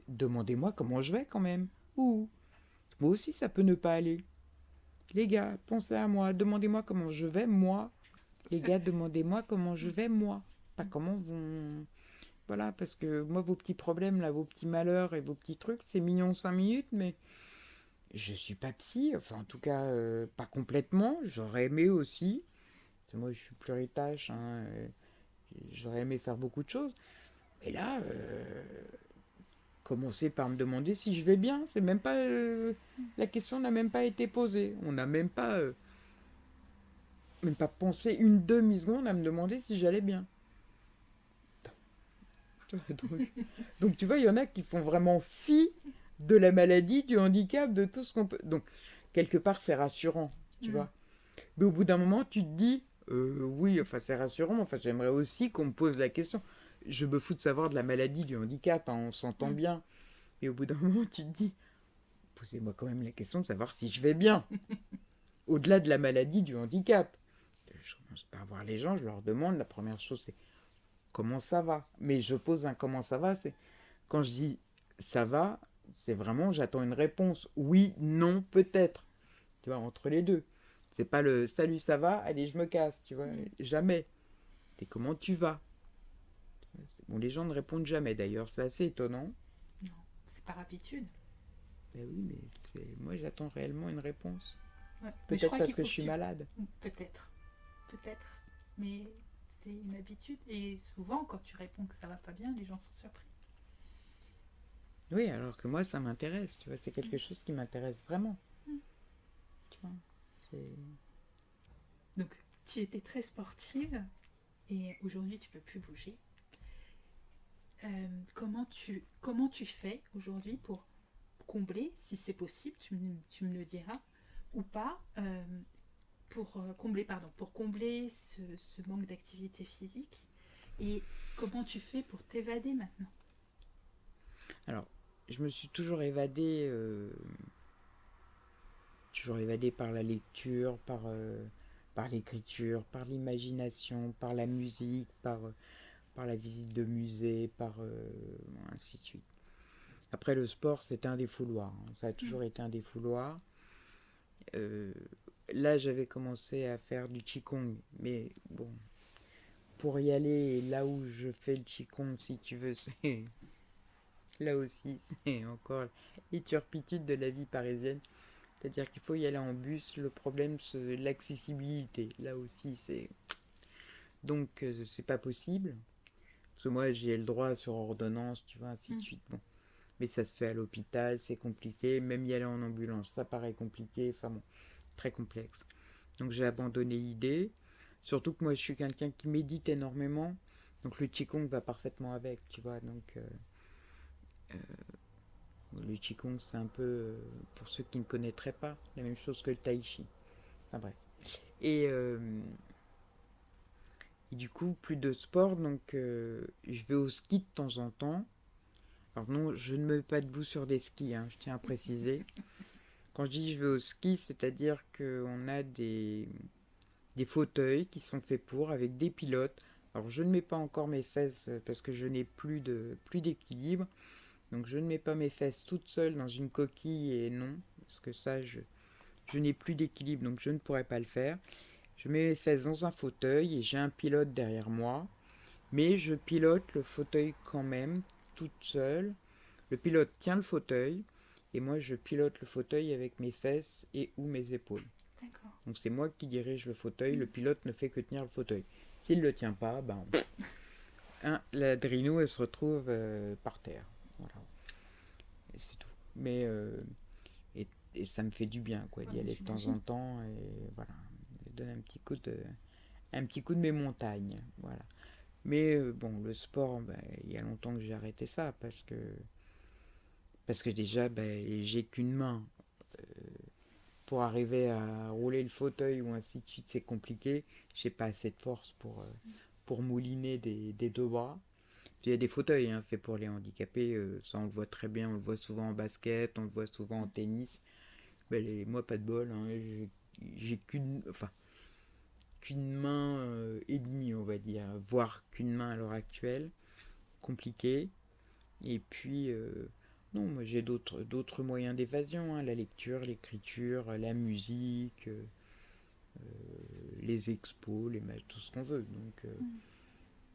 demandez-moi comment je vais quand même. Ouh, moi aussi, ça peut ne pas aller. Les gars, pensez à moi, demandez-moi comment je vais, moi. Les gars, demandez-moi comment je vais, moi. Pas comment vont... Voilà, parce que moi, vos petits problèmes, là, vos petits malheurs et vos petits trucs, c'est mignon 5 minutes, mais je suis pas psy, enfin, en tout cas, pas complètement. J'aurais aimé aussi. Moi, je suis pluritâche, hein, j'aurais aimé faire beaucoup de choses. Et là, commencer par me demander si je vais bien, c'est même pas... la question n'a même pas été posée. On n'a même pas pensé une demi-seconde à me demander si j'allais bien. Donc tu vois, il y en a qui font vraiment fi de la maladie, du handicap, de tout ce qu'on peut... Donc, quelque part, c'est rassurant, tu vois. Mais au bout d'un moment, tu te dis, oui, enfin, c'est rassurant, enfin, j'aimerais aussi qu'on me pose la question. Je me fous de savoir de la maladie, du handicap, hein, on s'entend bien. Et au bout d'un moment, tu te dis, posez-moi quand même la question de savoir si je vais bien. Au-delà de la maladie, du handicap. Je commence par voir les gens, je leur demande, la première chose, c'est comment ça va. Mais je pose un comment ça va, c'est quand je dis ça va, c'est vraiment j'attends une réponse. Oui, non, peut-être. Tu vois, entre les deux. C'est pas le salut, ça va, allez, je me casse, tu vois. Jamais. C'est comment tu vas. Bon, les gens ne répondent jamais d'ailleurs, c'est assez étonnant. Non, c'est par habitude. Ben oui, mais moi j'attends réellement une réponse. Ouais. Peut-être parce que je suis malade. Peut-être. Mais c'est une habitude. Et souvent, quand tu réponds que ça va pas bien, les gens sont surpris. Oui, alors que moi, ça m'intéresse, tu vois. C'est quelque chose qui m'intéresse vraiment. Tu vois, Donc, tu étais très sportive et aujourd'hui, tu peux plus bouger. Comment tu fais aujourd'hui pour combler, si c'est possible, tu me le diras, ou pas, pour combler ce manque d'activité physique, et comment tu fais pour t'évader maintenant? Alors, je me suis toujours évadée par la lecture, par l'écriture, par l'imagination, par la musique, par la visite de musées, ainsi de suite. Après, le sport, c'est un défouloir. Hein. Ça a toujours été un défouloir. Là, j'avais commencé à faire du Qigong, mais bon, pour y aller, là où je fais le Qigong, si tu veux, c'est... Là aussi, c'est encore les turpitudes de la vie parisienne. C'est-à-dire qu'il faut y aller en bus. Le problème, c'est l'accessibilité. Là aussi, c'est... Donc, c'est pas possible. Parce que moi, j'ai le droit sur ordonnance, tu vois, ainsi de suite. Bon. mais ça se fait à l'hôpital, c'est compliqué. Même y aller en ambulance, ça paraît compliqué. Enfin bon, très complexe. Donc j'ai abandonné l'idée. Surtout que moi, je suis quelqu'un qui médite énormément. Donc le Qigong va parfaitement avec, tu vois. Donc le Qigong, c'est un peu, pour ceux qui ne connaîtraient pas, la même chose que le Tai Chi. Enfin bref. Et du coup, plus de sport, donc je vais au ski de temps en temps. Alors non, je ne me mets pas debout sur des skis, hein, je tiens à préciser. Quand je dis je vais au ski, c'est-à-dire qu'on a des fauteuils qui sont faits pour, avec des pilotes. Alors je ne mets pas encore mes fesses parce que je n'ai plus d'équilibre. Donc je ne mets pas mes fesses toutes seules dans une coquille et non, parce que ça, je n'ai plus d'équilibre, donc je ne pourrais pas le faire. Je mets mes fesses dans un fauteuil et j'ai un pilote derrière moi. Mais je pilote le fauteuil quand même, toute seule. Le pilote tient le fauteuil et moi je pilote le fauteuil avec mes fesses et ou mes épaules. D'accord. Donc c'est moi qui dirige le fauteuil, le pilote ne fait que tenir le fauteuil. S'il ne le tient pas, ben, la drino elle se retrouve par terre. Voilà. Et c'est tout. Mais et ça me fait du bien quoi, d'y aller de temps en temps et voilà, me donne un petit coup de mes montagnes. Voilà. Mais bon, le sport, il y a longtemps que j'ai arrêté ça parce que déjà, j'ai qu'une main. Pour arriver à rouler le fauteuil ou ainsi de suite, c'est compliqué. J'ai pas assez de force pour mouliner des deux bras. Il y a des fauteuils hein, faits pour les handicapés, ça on le voit très bien, on le voit souvent en basket, on le voit souvent en tennis. Moi, pas de bol, hein, j'ai qu'une main et demie, on va dire, voire qu'une main à l'heure actuelle. Compliqué. Et puis, non, moi j'ai d'autres moyens d'évasion, hein, la lecture, l'écriture, la musique, les expos, les matchs, tout ce qu'on veut. Donc,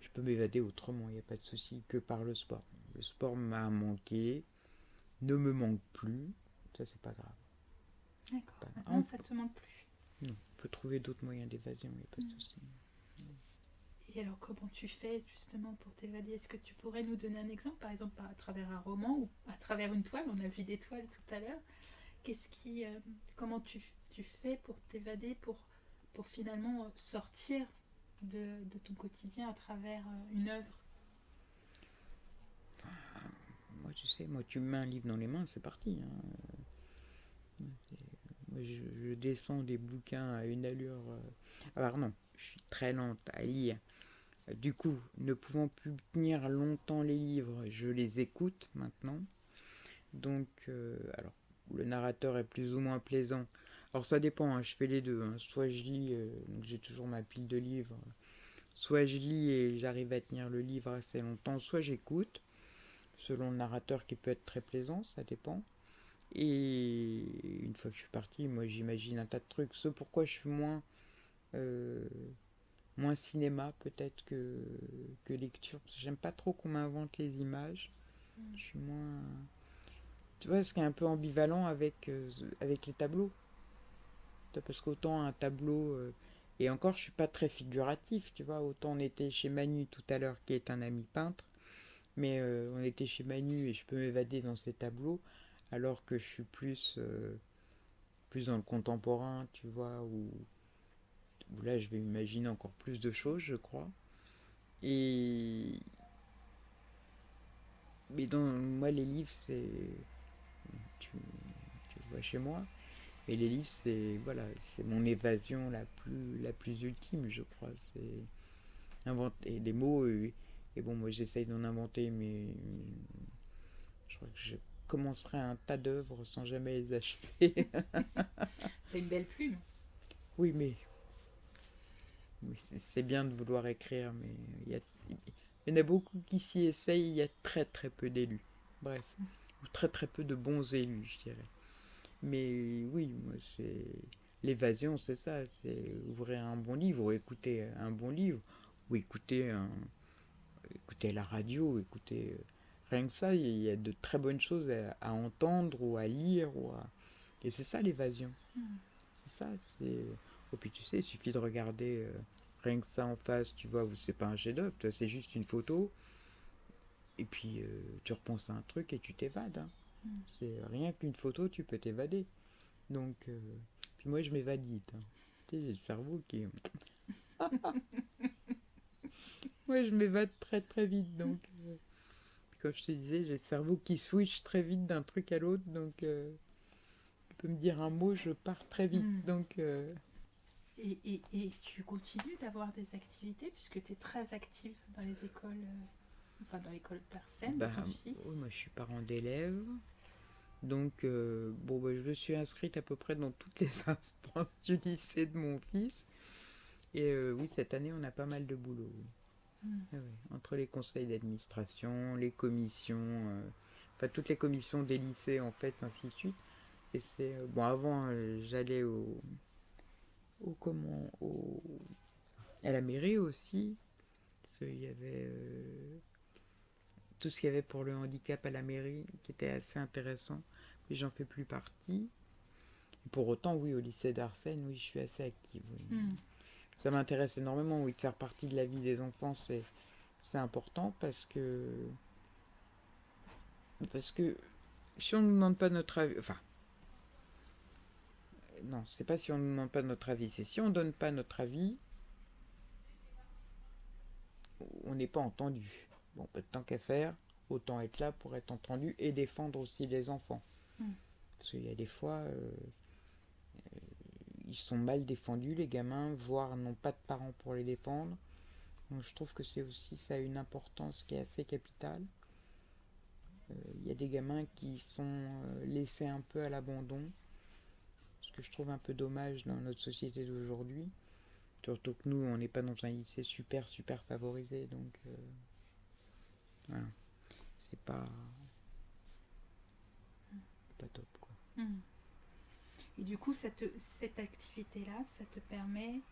je peux m'évader autrement, il n'y a pas de souci, que par le sport. Le sport m'a manqué, ne me manque plus, ça c'est pas grave. D'accord, maintenant ça te manque plus. Non, on peut trouver d'autres moyens d'évasion, il n'y a pas de souci. Et alors comment tu fais justement pour t'évader? Est-ce que tu pourrais nous donner un exemple, par exemple à travers un roman ou à travers une toile? On a vu des toiles tout à l'heure. Comment tu fais pour t'évader, pour finalement sortir de ton quotidien à travers une œuvre? Moi, tu sais, tu me mets un livre dans les mains, c'est parti. Hein. Moi, je descends des bouquins à une allure. Alors non, je suis très lente à lire. Du coup, ne pouvant plus tenir longtemps les livres, je les écoute maintenant. Donc, alors, le narrateur est plus ou moins plaisant. Alors ça dépend, hein, je fais les deux. Hein. Soit je lis, donc j'ai toujours ma pile de livres. Soit je lis et j'arrive à tenir le livre assez longtemps, soit j'écoute, selon le narrateur qui peut être très plaisant, ça dépend. Et une fois que je suis parti, moi j'imagine un tas de trucs. Ce pourquoi je suis moins cinéma peut-être que lecture. Parce que j'aime pas trop qu'on m'invente les images. Je suis moins... Tu vois, ce qui est un peu ambivalent avec les tableaux. Parce qu'autant un tableau... et encore, je suis pas très figuratif, tu vois. Autant on était chez Manu tout à l'heure, qui est un ami peintre. Mais on était chez Manu et je peux m'évader dans ces tableaux. Alors que je suis plus dans le contemporain, tu vois, où là je vais imaginer encore plus de choses, je crois. Mais dans moi, les livres, c'est. Tu le vois chez moi. Mais les livres, c'est mon évasion la plus ultime, je crois. C'est inventer les mots. Et bon, moi j'essaye d'en inventer, mais je crois que je commencerai un tas d'œuvres sans jamais les achever. T'as une belle plume. Oui, mais c'est bien de vouloir écrire, mais il y en a beaucoup qui s'y essayent, il y a très très peu d'élus. Bref, ou très très peu de bons élus, je dirais. Mais oui, moi c'est l'évasion, c'est ça, c'est ouvrir un bon livre, ou écouter un bon livre, ou écouter la radio, écouter rien que ça, il y a de très bonnes choses à entendre ou à lire et c'est ça l'évasion. C'est ça, c'est. Et puis tu sais, il suffit de regarder rien que ça en face, tu vois, c'est pas un chef-d'œuvre, c'est juste une photo. Et puis, tu repenses à un truc et tu t'évades. Hein. Mm. C'est rien qu'une photo, tu peux t'évader. Donc, puis moi, je m'évade vite. Hein. Tu sais, j'ai le cerveau qui... Moi, je m'évade très très vite. Donc, comme je te disais, j'ai le cerveau qui switch très vite d'un truc à l'autre. Donc, tu peux me dire un mot, je pars très vite. Mm. Donc, Et tu continues d'avoir des activités puisque tu es très active dans les écoles, enfin dans l'école Pearsen de ton fils. Oui, moi, je suis parent d'élèves. Donc, bon, je me suis inscrite à peu près dans toutes les instances du lycée de mon fils. Et oui, cette année, on a pas mal de boulot. Oui. Ah oui, entre les conseils d'administration, les commissions, enfin toutes les commissions des lycées, en fait, ainsi de suite. Et c'est... bon, avant, j'allais à la mairie aussi. Parce qu'il y avait... tout ce qu'il y avait pour le handicap à la mairie, qui était assez intéressant. Mais j'en fais plus partie. Et pour autant, oui, au lycée d'Arsène, oui, je suis assez active. Oui. Ça m'intéresse énormément, oui, de faire partie de la vie des enfants, c'est important parce que si on ne nous demande pas notre avis, enfin, non, c'est pas si on ne nous demande pas notre avis, c'est si on ne donne pas notre avis, on n'est pas entendu. Bon, pas de temps qu'à faire, autant être là pour être entendu et défendre aussi les enfants. Parce qu'il y a des fois, ils sont mal défendus, les gamins, voire n'ont pas de parents pour les défendre. Donc je trouve que c'est aussi, ça a une importance qui est assez capitale. Il y a des gamins qui sont laissés un peu à l'abandon, ce que je trouve un peu dommage dans notre société d'aujourd'hui. Surtout que nous, on n'est pas dans un lycée super favorisé, donc voilà, c'est pas top, quoi. Et du coup, cette activité-là, ça te permet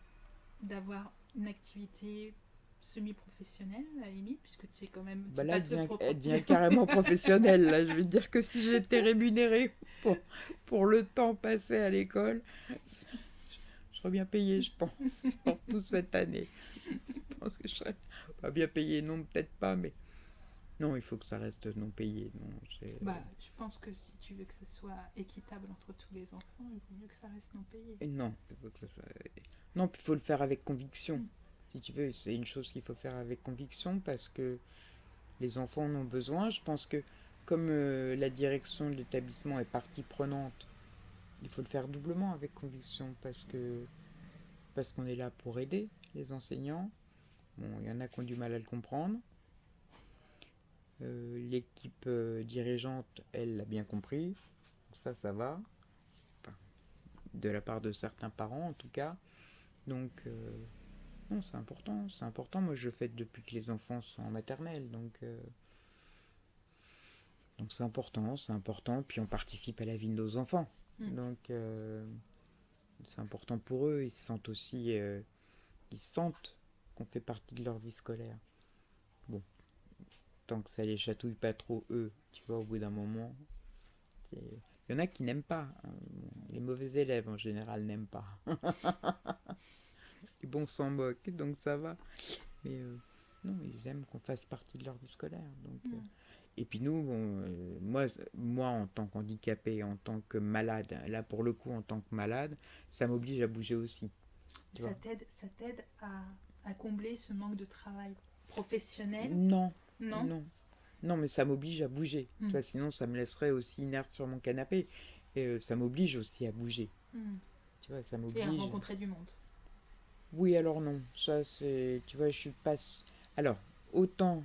d'avoir une activité semi-professionnelle à la limite, puisque tu es quand même... Là, elle devient carrément professionnelle. Là, je veux dire que si j'étais rémunérée pour le temps passé à l'école, je serais bien payée, je pense, surtout cette année. Je pense que je serais pas bien payée, non, peut-être pas, mais non, il faut que ça reste non payé. Non, je pense que si tu veux que ça soit équitable entre tous les enfants, il vaut mieux que ça reste non payé. Et non, il faut que ça soit... Non, il faut le faire avec conviction. Si tu veux, c'est une chose qu'il faut faire avec conviction parce que les enfants en ont besoin. Je pense que comme la direction de l'établissement est partie prenante, il faut le faire doublement avec conviction parce qu'on est là pour aider les enseignants. Bon, il y en a qui ont du mal à le comprendre. L'équipe dirigeante, elle l'a bien compris. Ça va. Enfin, de la part de certains parents, en tout cas. Donc, non, c'est important. C'est important. Moi, je le fais depuis que les enfants sont en maternelle. Donc c'est important. Puis on participe à la vie de nos enfants. Donc, c'est important pour eux. Ils sentent aussi... ils sentent qu'on fait partie de leur vie scolaire. Bon. Tant que ça les chatouille pas trop, eux, tu vois, au bout d'un moment. Il y en a qui n'aiment pas. Les mauvais élèves, en général, n'aiment pas. Les bons s'en moquent, donc ça va. Mais non, ils aiment qu'on fasse partie de leur vie scolaire. Donc, et puis nous, moi, en tant qu'handicapé, en tant que malade, là, pour le coup, en tant que malade, ça m'oblige à bouger aussi. Ça t'aide à combler ce manque de travail professionnel? Non, mais ça m'oblige à bouger. Tu vois, sinon, ça me laisserait aussi inerte sur mon canapé. Et ça m'oblige aussi à bouger. Tu vois, ça m'oblige. Et à rencontrer du monde. Oui, alors non. Ça, c'est... Tu vois, je suis pas... Alors, autant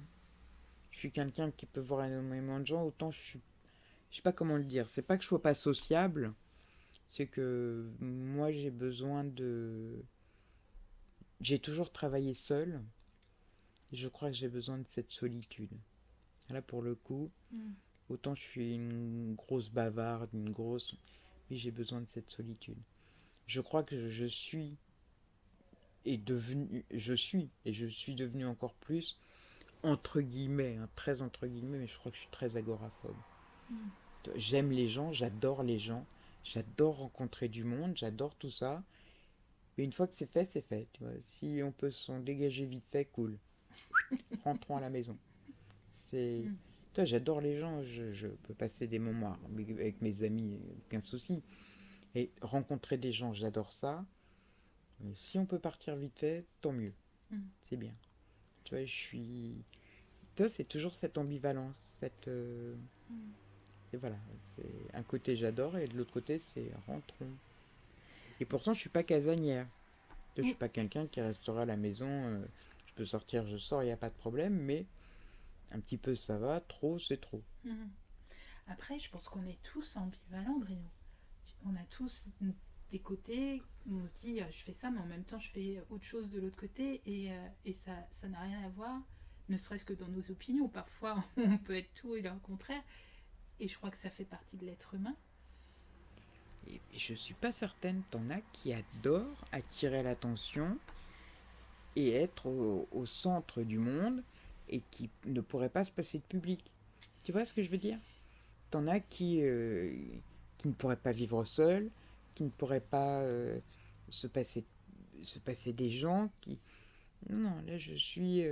je suis quelqu'un qui peut voir énormément de gens, autant je suis... Je sais pas comment le dire. C'est pas que je sois pas sociable. C'est que moi, j'ai besoin de... J'ai toujours travaillé seul. Et je crois que j'ai besoin de cette solitude. Là, pour le coup, autant je suis une grosse bavarde, mais j'ai besoin de cette solitude. Je crois que je suis devenu encore plus, entre guillemets, très entre guillemets, mais je crois que je suis très agoraphobe. J'aime les gens, j'adore rencontrer du monde, j'adore tout ça. Mais une fois que c'est fait, tu vois. Si on peut s'en dégager vite fait, cool. Rentrons à la maison. c'est... Toi, j'adore les gens, je peux passer des moments avec mes amis, aucun souci. Et rencontrer des gens, j'adore ça. Mais si on peut partir vite fait, tant mieux. C'est bien. Tu vois, je suis... Toi, c'est toujours cette ambivalence, voilà, c'est un côté j'adore et de l'autre côté c'est rentrons. Et pourtant je suis pas casanière. Je suis pas quelqu'un qui restera à la maison. Je peux sortir, je sors, il n'y a pas de problème, mais un petit peu ça va, trop c'est trop. Après, je pense qu'on est tous ambivalents, Bruno. On a tous des côtés où on se dit je fais ça, mais en même temps je fais autre chose de l'autre côté et ça n'a rien à voir, ne serait-ce que dans nos opinions. Parfois, on peut être tout et le contraire. Et je crois que ça fait partie de l'être humain. Et je suis pas certaine, t'en as qui adorent attirer l'attention et être au centre du monde et qui ne pourraient pas se passer de public. Tu vois ce que je veux dire? T'en as qui ne pourraient pas vivre seuls, qui ne pourraient pas se passer des gens qui... Non, là je suis...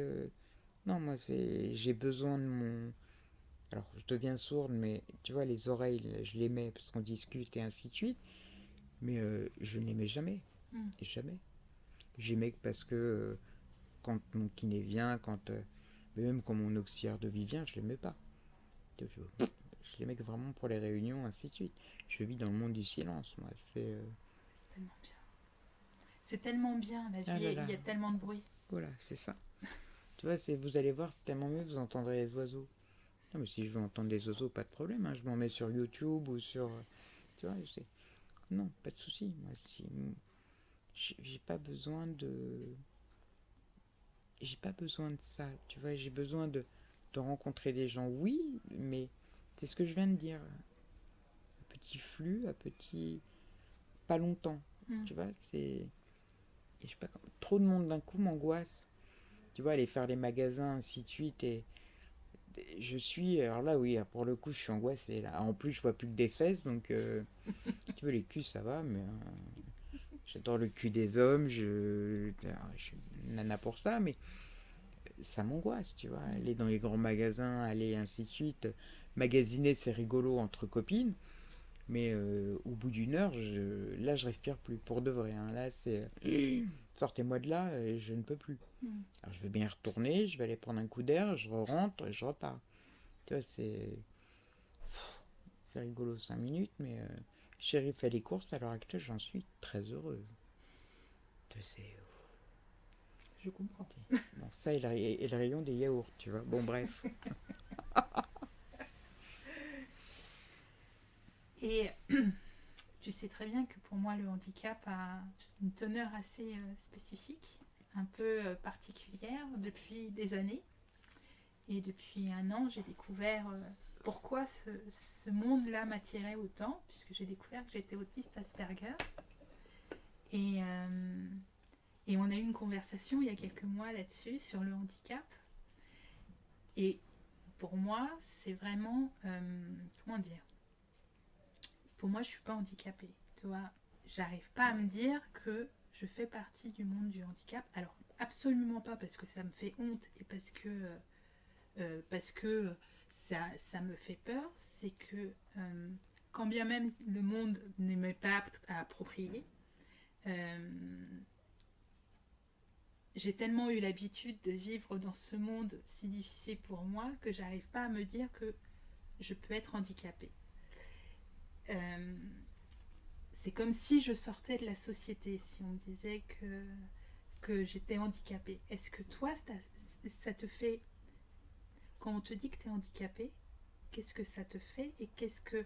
Non, moi j'ai besoin de mon... Alors, je deviens sourde, mais tu vois, les oreilles, là, je les mets parce qu'on discute et ainsi de suite. Mais je ne les mets jamais. Jamais. Je les mets parce que quand mon kiné vient, même quand mon auxiliaire de vie vient, je les mets pas. Je les mets vraiment pour les réunions, ainsi de suite. Je vis dans le monde du silence, moi. C'est tellement bien. C'est tellement bien, la vie, il y a tellement de bruit. Voilà, c'est ça. Tu vois, vous allez voir, c'est tellement mieux, vous entendrez les oiseaux. Non, mais si je veux entendre des oiseaux, pas de problème, hein, je m'en mets sur YouTube ou sur... Tu vois, non, pas de souci. Moi, j'ai pas besoin de... J'ai pas besoin de ça, tu vois, j'ai besoin de rencontrer des gens, oui, mais c'est ce que je viens de dire. Un petit flux, un petit... Pas longtemps, tu vois, c'est... Et je sais pas, trop de monde d'un coup m'angoisse. Tu vois, aller faire les magasins, ainsi de suite, et... Je suis, alors là oui, pour le coup je suis angoissée là. En plus je vois plus que des fesses, donc tu veux les culs ça va, mais j'adore le cul des hommes, je suis une nana pour ça, mais ça m'angoisse, tu vois. Aller dans les grands magasins, aller ainsi de suite, magasiner c'est rigolo entre copines, mais au bout d'une heure, là je respire plus pour de vrai, hein. Là c'est sortez-moi de là, et je ne peux plus. Alors je vais bien y retourner, je vais aller prendre un coup d'air, je rentre et je repars. Tu vois, c'est rigolo 5 minutes, mais chérie fait les courses, à l'heure actuelle, j'en suis très heureuse. Tu sais, je comprends. Bon, ça et le rayon des yaourts, tu vois. Bon, bref. Et tu sais très bien que pour moi, le handicap a une teneur assez spécifique, un peu particulière depuis des années. Et depuis 1 an, j'ai découvert pourquoi ce monde-là m'attirait autant, puisque j'ai découvert que j'étais autiste Asperger. Et on a eu une conversation il y a quelques mois là-dessus, sur le handicap. Et pour moi, c'est vraiment... comment dire ? Pour moi, je ne suis pas handicapée. Tu vois, j'arrive pas à me dire que je fais partie du monde du handicap. Alors, absolument pas parce que ça me fait honte et parce que ça me fait peur. C'est que quand bien même le monde ne m'est pas apte à approprier, j'ai tellement eu l'habitude de vivre dans ce monde si difficile pour moi que j'arrive pas à me dire que je peux être handicapée. C'est comme si je sortais de la société, si on me disait que j'étais handicapée. Est-ce que toi, ça te fait... Quand on te dit que tu es handicapée, qu'est-ce que ça te fait? Et qu'est-ce que,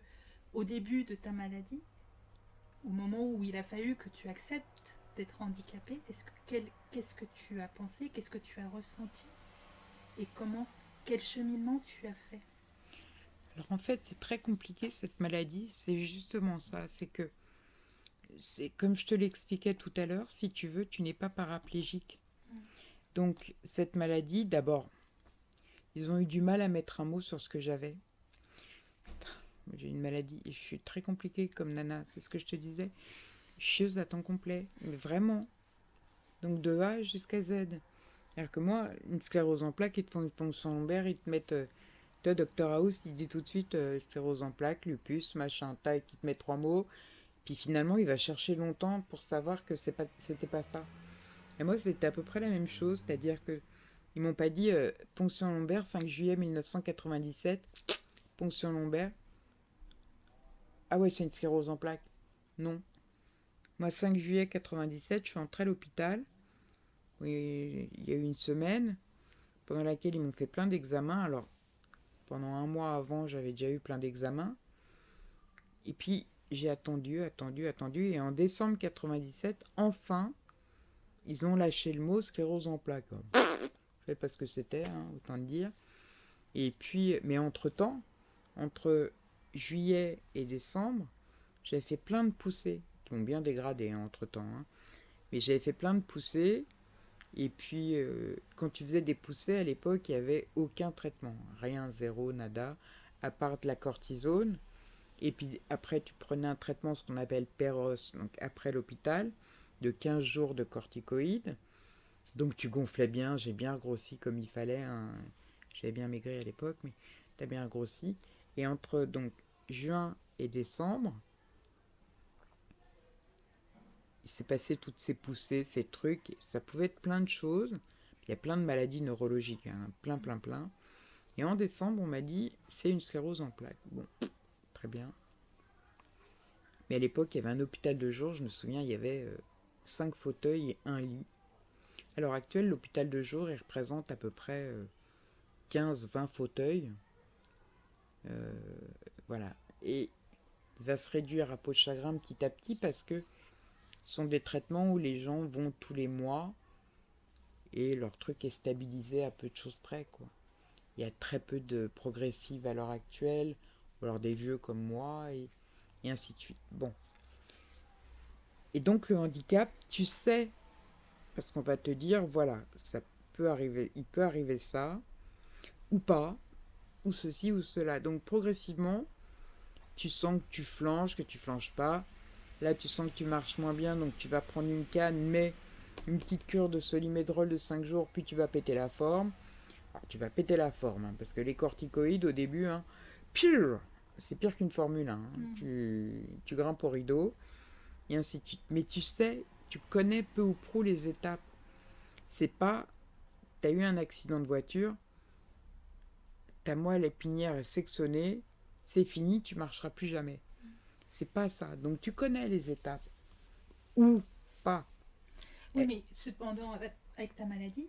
au début de ta maladie, au moment où il a fallu que tu acceptes d'être handicapée, qu'est-ce que tu as pensé? Qu'est-ce que tu as ressenti? Et quel cheminement tu as fait? Alors en fait, c'est très compliqué cette maladie, c'est justement ça, c'est comme je te l'expliquais tout à l'heure, si tu veux, tu n'es pas paraplégique. Donc cette maladie, d'abord, ils ont eu du mal à mettre un mot sur ce que j'avais. J'ai une maladie et je suis très compliquée comme nana, c'est ce que je te disais. Chieuse à temps complet, mais vraiment. Donc de A jusqu'à Z. C'est-à-dire que moi, une sclérose en plaques, ils te font une ponction lombaire, ils te mettent... toi, Dr House, il dit tout de suite sclérose en plaques, lupus, machin, taille, il te met 3 mots. Puis finalement, il va chercher longtemps pour savoir que c'était pas ça. Et moi, c'était à peu près la même chose, c'est-à-dire que ils m'ont pas dit ponction lombaire, 5 juillet 1997, ponction lombaire. Ah ouais, c'est une sclérose en plaques. Non. Moi, 5 juillet 97, je suis entrée à l'hôpital. Oui, il y a eu une semaine pendant laquelle ils m'ont fait plein d'examens. Alors, pendant un mois avant, j'avais déjà eu plein d'examens. Et puis, j'ai attendu. Et en décembre 97, enfin, ils ont lâché le mot sclérose en plaques. Je ne savais pas ce que c'était, autant le dire. Et puis, mais entre-temps, entre juillet et décembre, j'avais fait plein de poussées, qui m'ont bien dégradé entre-temps. Mais j'avais fait plein de poussées. Et puis, quand tu faisais des poussées, à l'époque, il n'y avait aucun traitement. Rien, zéro, nada, à part de la cortisone. Et puis, après, tu prenais un traitement, ce qu'on appelle Péros, donc après l'hôpital, de 15 jours de corticoïdes. Donc, tu gonflais bien, j'ai bien grossi comme il fallait. J'avais bien maigri à l'époque, mais tu as bien grossi. Et entre donc juin et décembre, il s'est passé toutes ces poussées, ces trucs. Ça pouvait être plein de choses. Il y a plein de maladies neurologiques, plein. Et en décembre, on m'a dit, c'est une sclérose en plaques. Bon, très bien. Mais à l'époque, il y avait un hôpital de jour. Je me souviens, il y avait 5 fauteuils et un lit. À l'heure actuelle, l'hôpital de jour, il représente à peu près 15-20 fauteuils. Voilà. Et il va se réduire à peau de chagrin petit à petit parce que ce sont des traitements où les gens vont tous les mois et leur truc est stabilisé à peu de choses près, quoi. Il y a très peu de progressives à l'heure actuelle, ou alors des vieux comme moi, et ainsi de suite. Bon. Et donc le handicap, tu sais, parce qu'on va te dire, voilà, ça peut arriver, il peut arriver ça, ou pas, ou ceci ou cela. Donc progressivement, tu sens que tu flanches pas. Là, tu sens que tu marches moins bien, donc tu vas prendre une canne, mais une petite cure de solimédrol de 5 jours, puis tu vas péter la forme. Alors, tu vas péter la forme, parce que les corticoïdes, au début, pire, c'est pire qu'une Formule 1. Tu grimpes au rideau, et ainsi de suite. Mais tu sais, tu connais peu ou prou les étapes. C'est pas, tu as eu un accident de voiture, ta moelle épinière est sectionnée, c'est fini, tu marcheras plus jamais. C'est pas ça. Donc tu connais les étapes. Ou pas. Oui, mais cependant, avec ta maladie,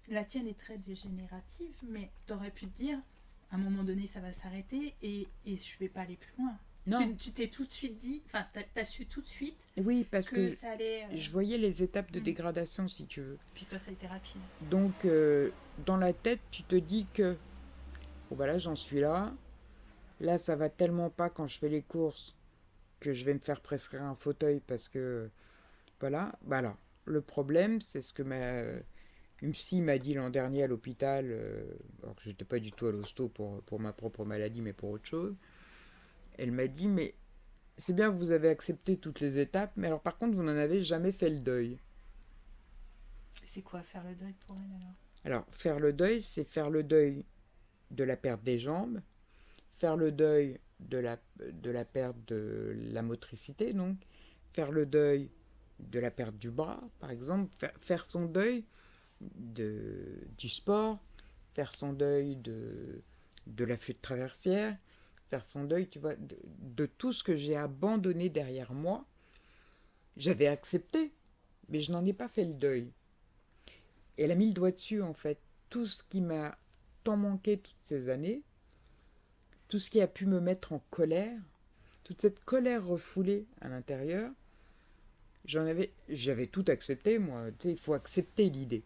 la tienne est très dégénérative, mais tu aurais pu te dire, à un moment donné, ça va s'arrêter et je vais pas aller plus loin. Non. Tu t'es tout de suite dit, enfin, t'as su tout de suite Oui, parce que ça allait... je voyais les étapes de dégradation, si tu veux. Puis toi, ça a été rapide. Donc, dans la tête, tu te dis que, bon, bah là, j'en suis là. Là, ça va tellement pas quand je fais les courses que je vais me faire prescrire un fauteuil parce que, voilà. Bah alors, le problème, c'est ce que une psy m'a dit l'an dernier à l'hôpital, alors que je n'étais pas du tout à l'hosto pour ma propre maladie, mais pour autre chose. Elle m'a dit, mais c'est bien, vous avez accepté toutes les étapes, mais alors par contre, vous n'en avez jamais fait le deuil. C'est quoi faire le deuil pour elle alors ? Alors, faire le deuil, c'est faire le deuil de la perte des jambes, faire le deuil de la perte de la motricité, donc, faire le deuil de la perte du bras, par exemple, faire son deuil du sport, faire son deuil de la flûte traversière, faire son deuil, tu vois, de tout ce que j'ai abandonné derrière moi. J'avais accepté, mais je n'en ai pas fait le deuil. Et elle a mis le doigt dessus, en fait. Tout ce qui m'a tant manqué toutes ces années, tout ce qui a pu me mettre en colère, toute cette colère refoulée à l'intérieur, j'avais tout accepté, moi. Tu sais, il faut accepter l'idée.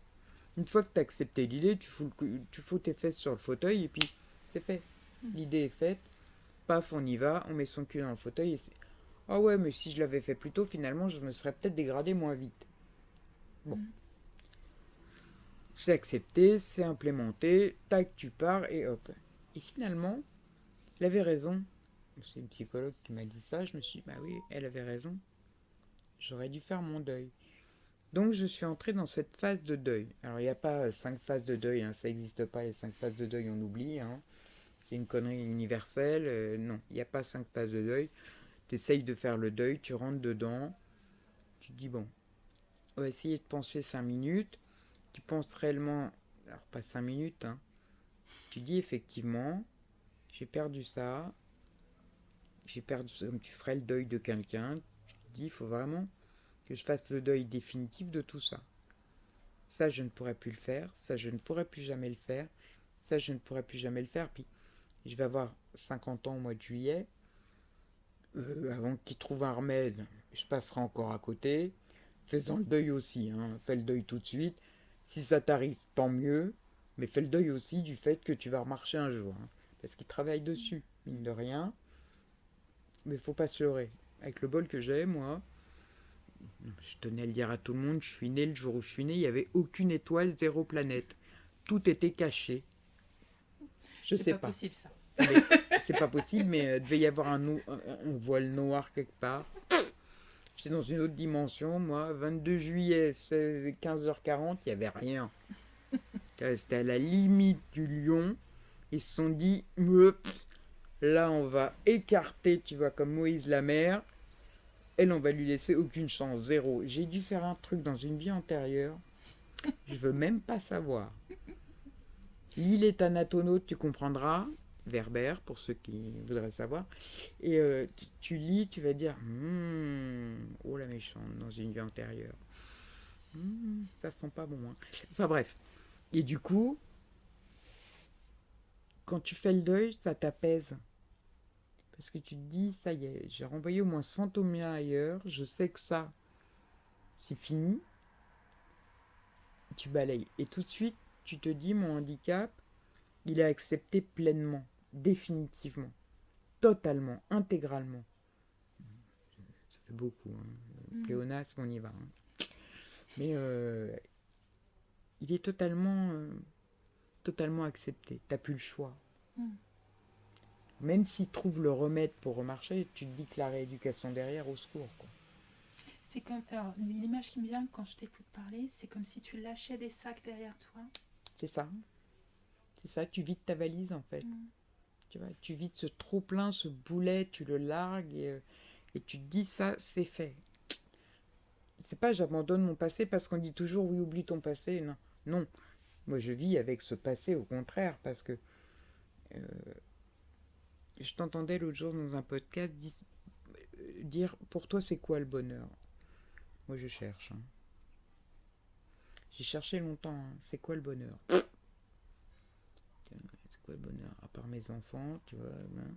Une fois que tu as accepté l'idée, tu fous tes fesses sur le fauteuil et puis c'est fait. L'idée est faite. Paf, on y va, on met son cul dans le fauteuil et c'est... Ah ouais, mais si je l'avais fait plus tôt, finalement, je me serais peut-être dégradé moins vite. Bon. C'est accepté, c'est implémenté, tac, tu pars et hop. Et finalement, elle avait raison. C'est une psychologue qui m'a dit ça, je me suis dit, bah oui, elle avait raison. J'aurais dû faire mon deuil. Donc je suis entrée dans cette phase de deuil. Alors il n'y a pas 5 phases de deuil, hein, ça n'existe pas, les 5 phases de deuil on oublie. Hein. C'est une connerie universelle. Non, il n'y a pas 5 phases de deuil. Tu essayes de faire le deuil, tu rentres dedans, tu te dis bon, on va essayer de penser 5 minutes. Tu penses réellement, alors pas 5 minutes, hein. Tu dis effectivement, j'ai perdu ça, j'ai perdu ça, tu ferais le deuil de quelqu'un, tu te dis il faut vraiment que je fasse le deuil définitif de tout ça. Ça, je ne pourrais plus le faire, ça, je ne pourrais plus jamais le faire, ça, je ne pourrais plus jamais le faire. Puis, je vais avoir 50 ans au mois de juillet. Avant qu'il trouve un remède, je passerai encore à côté. Fais-en le deuil aussi, hein. Fais le deuil tout de suite. Si ça t'arrive, tant mieux. Mais fais le deuil aussi du fait que tu vas remarcher un jour. Hein. Parce qu'il travaille dessus, mine de rien. Mais faut pas se leurrer. Avec le bol que j'ai, moi, je tenais à le dire à tout le monde, je suis né le jour où je suis né, il n'y avait aucune étoile, 0 planète. Tout était caché. Je sais pas. C'est pas possible ça. C'est pas possible, mais il devait y avoir un voile noir quelque part. J'étais dans une autre dimension, moi. 22 juillet, 15h40, il n'y avait rien. C'était à la limite du lion. Ils se sont dit, là on va écarter, tu vois, comme Moïse la mer. Elle, on va lui laisser aucune chance, 0. J'ai dû faire un truc dans une vie antérieure. Je veux même pas savoir. L'île est anatonaute, tu comprendras. Verbère, pour ceux qui voudraient savoir. Et tu lis, tu vas dire, oh la méchante, dans une vie antérieure. Ça sent pas bon. Hein. Enfin bref. Et du coup, quand tu fais le deuil, ça t'apaise. Parce que tu te dis, ça y est, j'ai renvoyé au moins ce fantôme-là ailleurs, je sais que ça, c'est fini. Tu balayes. Et tout de suite, tu te dis, mon handicap, il est accepté pleinement, définitivement, totalement, intégralement. Ça fait beaucoup. Hein. Pléonasme, on y va. Hein. Mais il est totalement accepté. T'as plus le choix. Même s'ils trouvent le remède pour remarcher, tu te dis que la rééducation derrière, au secours. Quoi. C'est comme, alors, l'image qui me vient quand je t'écoute parler, c'est comme si tu lâchais des sacs derrière toi. C'est ça. C'est ça, tu vides ta valise en fait. Tu vois, tu vides ce trop-plein, ce boulet, tu le largues et tu te dis ça, c'est fait. C'est pas j'abandonne mon passé parce qu'on dit toujours oui, oublie ton passé. Non, non. Moi je vis avec ce passé au contraire parce que je t'entendais l'autre jour dans un podcast dire pour toi c'est quoi le bonheur. Moi je cherche. Hein. J'ai cherché longtemps. Hein. C'est quoi le bonheur? C'est quoi le bonheur? À part mes enfants, tu vois. Hein.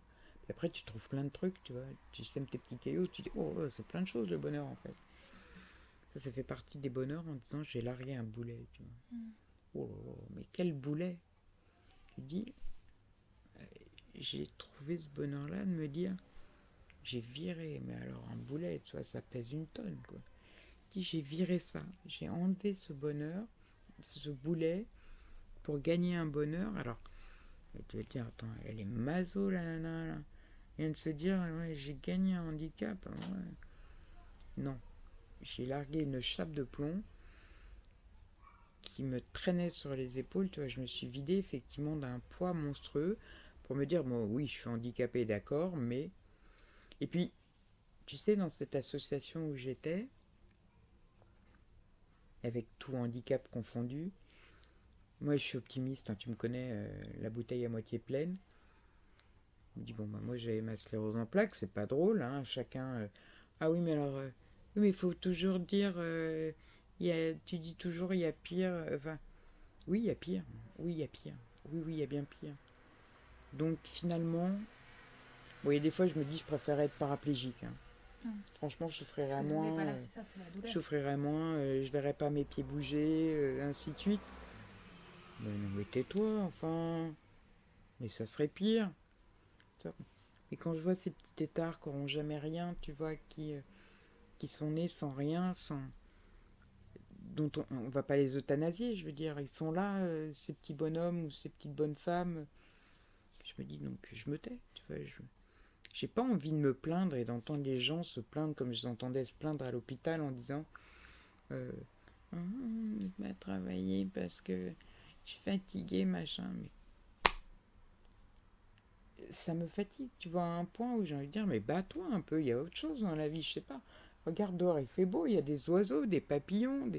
Et après tu trouves plein de trucs, tu vois. Tu sèmes tes petits cailloux, tu dis oh c'est plein de choses le bonheur en fait. Ça fait partie des bonheurs en disant j'ai largué un boulet. Tu vois. Oh mais quel boulet? Tu dis j'ai trouvé ce bonheur-là de me dire j'ai viré, mais alors un boulet, tu vois, ça pèse une tonne, quoi. Je dis j'ai viré ça, j'ai enlevé ce bonheur, ce boulet, pour gagner un bonheur. Alors, tu vas te dire, attends, elle est maso, la nana, là. Elle vient de se dire, ouais, j'ai gagné un handicap. Ouais. Non, j'ai largué une chape de plomb qui me traînait sur les épaules, tu vois, je me suis vidé effectivement d'un poids monstrueux pour me dire, bon, oui, je suis handicapé, d'accord, mais... Et puis, tu sais, dans cette association où j'étais, avec tout handicap confondu, moi je suis optimiste, hein, tu me connais, la bouteille à moitié pleine. Je me dis, bon, bah, moi j'avais ma sclérose en plaques, c'est pas drôle, hein, chacun... Ah oui, mais alors, oui, mais il faut toujours dire, tu dis toujours il y a pire, enfin, oui, il y a pire, oui, il y a pire, oui, il y a bien pire. Donc finalement, bon, il y a des fois je me dis, je préférais être paraplégique, hein. Franchement, je souffrirais moins, je souffrirais moins, je verrais pas mes pieds bouger, ainsi de suite. Mais non, mais tais-toi, enfin. Mais ça serait pire. Et quand je vois ces petits têtards qui n'auront jamais rien, tu vois, qui sont nés sans rien, dont on va pas les euthanasier, je veux dire, ils sont là, ces petits bonhommes ou ces petites bonnes femmes. Je me dis, donc je me tais, tu vois, j'ai pas envie de me plaindre et d'entendre les gens se plaindre comme je les entendais se plaindre à l'hôpital en disant Je vais travailler parce que je suis fatiguée, machin. Mais ça me fatigue, tu vois, à un point où j'ai envie de dire, mais bats-toi un peu, il y a autre chose dans la vie, je sais pas. Regarde dehors, il fait beau, il y a des oiseaux, des papillons.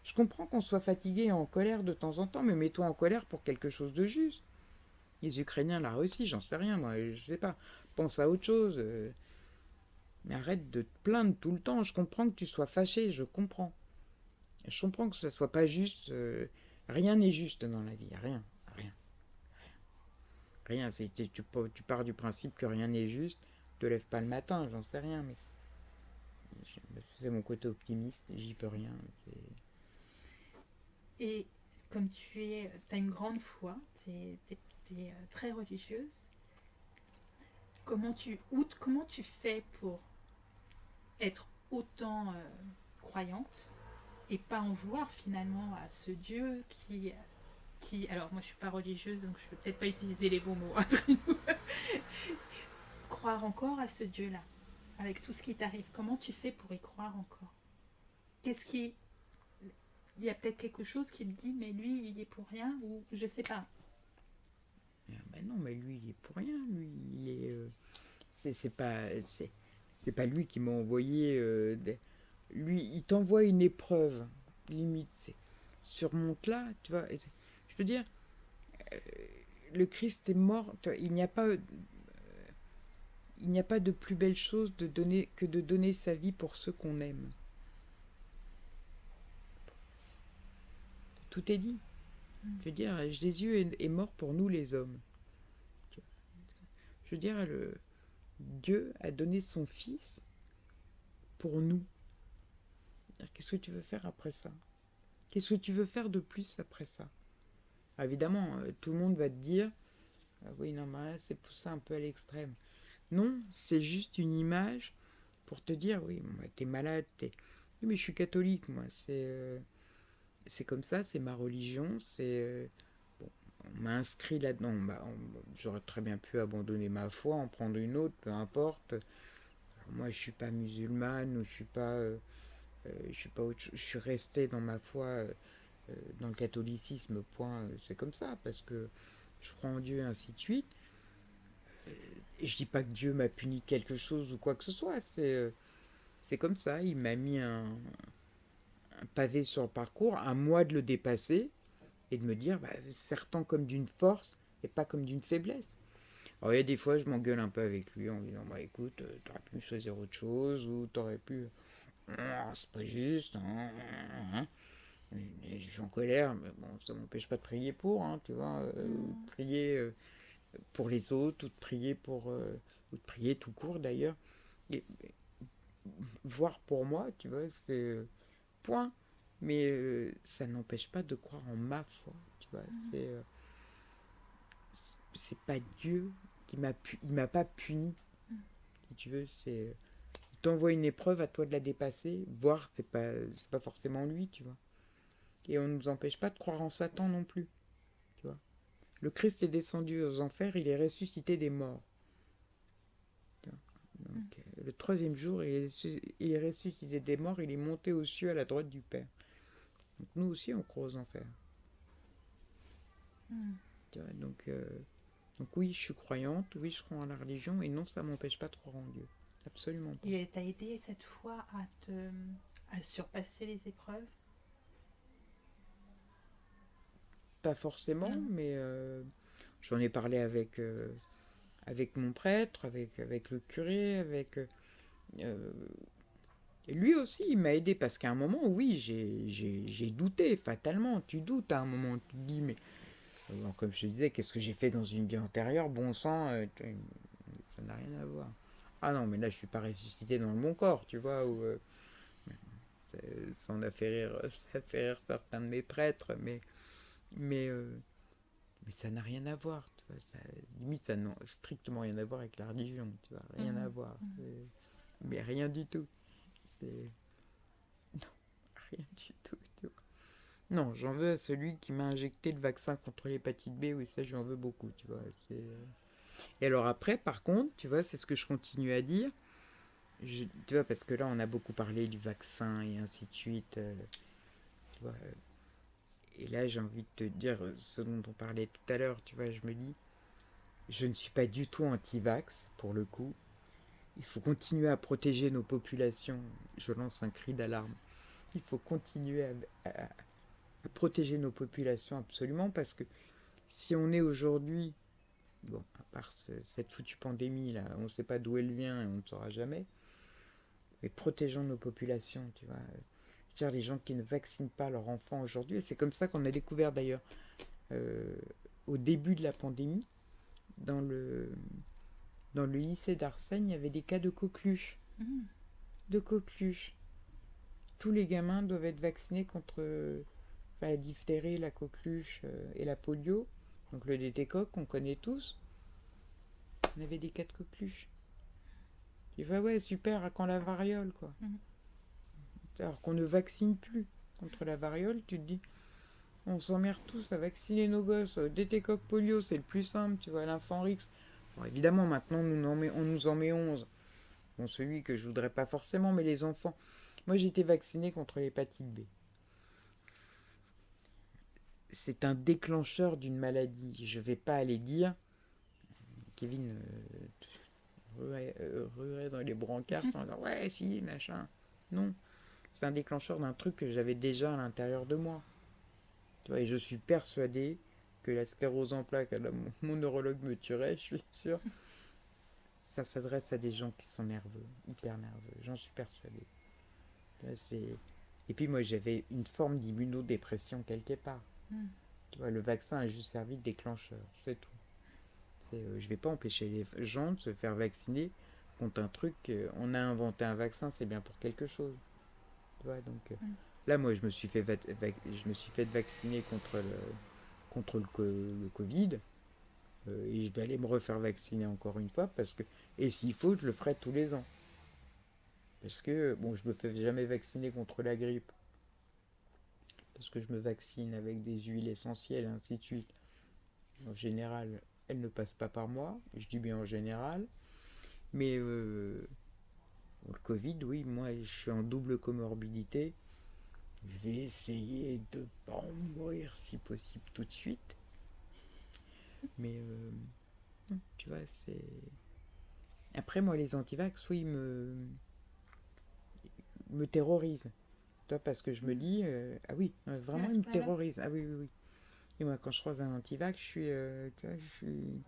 Je comprends qu'on soit fatigué et en colère de temps en temps, mais mets-toi en colère pour quelque chose de juste. Les Ukrainiens, la Russie, j'en sais rien, moi, je sais pas. Pense à autre chose. Mais arrête de te plaindre tout le temps. Je comprends que tu sois fâché, je comprends. Je comprends que ça soit pas juste. Rien n'est juste dans la vie, rien, rien. Rien, tu pars du principe que rien n'est juste, te lève pas le matin, j'en sais rien, mais c'est mon côté optimiste, j'y peux rien. Et comme as une grande foi, tu es très religieuse, comment tu fais pour être autant croyante et pas en vouloir finalement à ce Dieu qui alors moi je suis pas religieuse donc je peux peut-être pas utiliser les bons mots entre nous. Croire encore à ce Dieu-là avec tout ce qui t'arrive, comment tu fais pour y croire encore? Il y a peut-être quelque chose qui te dit mais lui il y est pour rien ou je sais pas. Ben non, mais lui il est pour rien, lui il est c'est pas lui qui m'a envoyé lui il t'envoie une épreuve limite, c'est surmonte-la, tu vois. Je veux dire, le Christ est mort, il n'y a pas de plus belle chose que de donner sa vie pour ceux qu'on aime. Tout est dit. Je veux dire, Jésus est mort pour nous les hommes. Je veux dire, Dieu a donné son Fils pour nous. Qu'est-ce que tu veux faire après ça? Qu'est-ce que tu veux faire de plus après ça? Alors évidemment, tout le monde va te dire oui, non, mais c'est poussé un peu à l'extrême. Non, c'est juste une image pour te dire oui, t'es malade, Oui, mais je suis catholique, moi. C'est comme ça, c'est ma religion, bon, on m'a inscrit là-dedans. J'aurais très bien pu abandonner ma foi, en prendre une autre, peu importe. Alors, moi, je suis pas musulmane ou je suis pas autre chose. Je suis resté dans ma foi, dans le catholicisme. Point. C'est comme ça parce que je crois en Dieu et ainsi de suite. Et je dis pas que Dieu m'a puni quelque chose ou quoi que ce soit. C'est comme ça. Il m'a mis un pavé sur le parcours, à moi de le dépasser et de me dire, sertant comme d'une force et pas comme d'une faiblesse. Alors il y a des fois, je m'engueule un peu avec lui en disant, écoute, t'aurais pu choisir autre chose ou t'aurais pu... c'est pas juste. Je suis en colère, mais bon, ça m'empêche pas de prier pour, tu vois, ou de prier pour les autres, ou de prier ou de prier tout court d'ailleurs. Et, voir pour moi, tu vois, c'est point. Mais ça n'empêche pas de croire en ma foi, tu vois. C'est pas Dieu il m'a pas puni, si tu veux. Il t'envoie une épreuve, à toi de la dépasser. Voir, c'est pas forcément lui, tu vois. Et on ne nous empêche pas de croire en Satan non plus, tu vois. Le Christ est descendu aux enfers, il est ressuscité des morts. Donc, le troisième jour, il est ressuscité des morts, il est monté aux cieux à la droite du Père. Donc, nous aussi, on croit aux enfers. Tu vois, donc oui, je suis croyante, oui, je crois en la religion, et non, ça m'empêche pas de croire en Dieu. Absolument pas. Et t'as aidé cette foi à surpasser les épreuves? Pas forcément, mais j'en ai parlé avec mon prêtre, avec le curé, lui aussi, il m'a aidé, parce qu'à un moment, oui, j'ai douté, fatalement. Tu doutes à un moment, tu te dis, mais... Alors, comme je te disais, qu'est-ce que j'ai fait dans une vie antérieure? Bon sang, ça n'a rien à voir. Ah non, mais là, je suis pas ressuscité dans le bon corps, tu vois, ça en a fait rire, ça fait rire certains de mes prêtres, mais ça n'a rien à voir, tu vois, limite, ça n'a strictement rien à voir avec la religion, tu vois, rien à voir, mais rien du tout. Non, rien du tout, tu vois. Non, j'en veux à celui qui m'a injecté le vaccin contre l'hépatite B, oui, ça, j'en veux beaucoup, tu vois, Et alors après, par contre, tu vois, c'est ce que je continue à dire, tu vois, parce que là, on a beaucoup parlé du vaccin et ainsi de suite, tu vois. Et là, j'ai envie de te dire ce dont on parlait tout à l'heure, tu vois, je me dis, je ne suis pas du tout anti-vax, pour le coup. Il faut continuer à protéger nos populations. Je lance un cri d'alarme. Il faut continuer à protéger nos populations absolument, parce que si on est aujourd'hui, bon, à part cette foutue pandémie là, on ne sait pas d'où elle vient et on ne saura jamais, mais protégeons nos populations, tu vois. Je veux dire, les gens qui ne vaccinent pas leurs enfants aujourd'hui, et c'est comme ça qu'on a découvert d'ailleurs, au début de la pandémie, dans le lycée d'Arsène, il y avait des cas de coqueluche. De coqueluche. Tous les gamins doivent être vaccinés contre la diphtérie, la coqueluche et la polio. Donc le DT-coq, qu'on connaît tous. On avait des cas de coqueluche. Tu vois, ouais, super, à quand la variole, quoi. Alors qu'on ne vaccine plus contre la variole, tu te dis, on s'emmerde tous à vacciner nos gosses. DT-coq, polio, c'est le plus simple, tu vois, l'enfant Rix. Bon, évidemment, maintenant, on nous en met 11. Bon, celui que je voudrais pas forcément, mais les enfants. Moi, j'ai été vacciné contre l'hépatite B. C'est un déclencheur d'une maladie. Je vais pas aller dire, Kevin ruerait dans les brancards en disant ouais, si, machin. Non, c'est un déclencheur d'un truc que j'avais déjà à l'intérieur de moi. Tu vois, et je suis persuadé que la sclérose en plaques, mon neurologue me tuerait, je suis sûr. Ça s'adresse à des gens qui sont nerveux, hyper nerveux, j'en suis persuadé. Et puis moi j'avais une forme d'immunodépression quelque part. Tu vois, le vaccin a juste servi de déclencheur, c'est tout. Je vais pas empêcher les gens de se faire vacciner contre un truc. On a inventé un vaccin, c'est bien pour quelque chose. Tu vois, donc là moi je me suis fait vacciner contre le Covid. Et je vais aller me refaire vacciner encore une fois parce que, et s'il faut, je le ferai tous les ans. Parce que, bon, je me fais jamais vacciner contre la grippe. Parce que je me vaccine avec des huiles essentielles et ainsi de suite. En général, elles ne passent pas par moi. Je dis bien en général. Mais le Covid, oui, moi, je suis en double comorbidité. Je vais essayer de ne pas en mourir si possible tout de suite. Mais tu vois, c'est... Après, moi, les antivax, oui, me terrorisent. Toi, parce que je me dis... ah oui, vraiment, ils me terrorisent. Ah oui, oui, oui. Et moi, quand je croise un antivax, je suis... tu vois, je suis...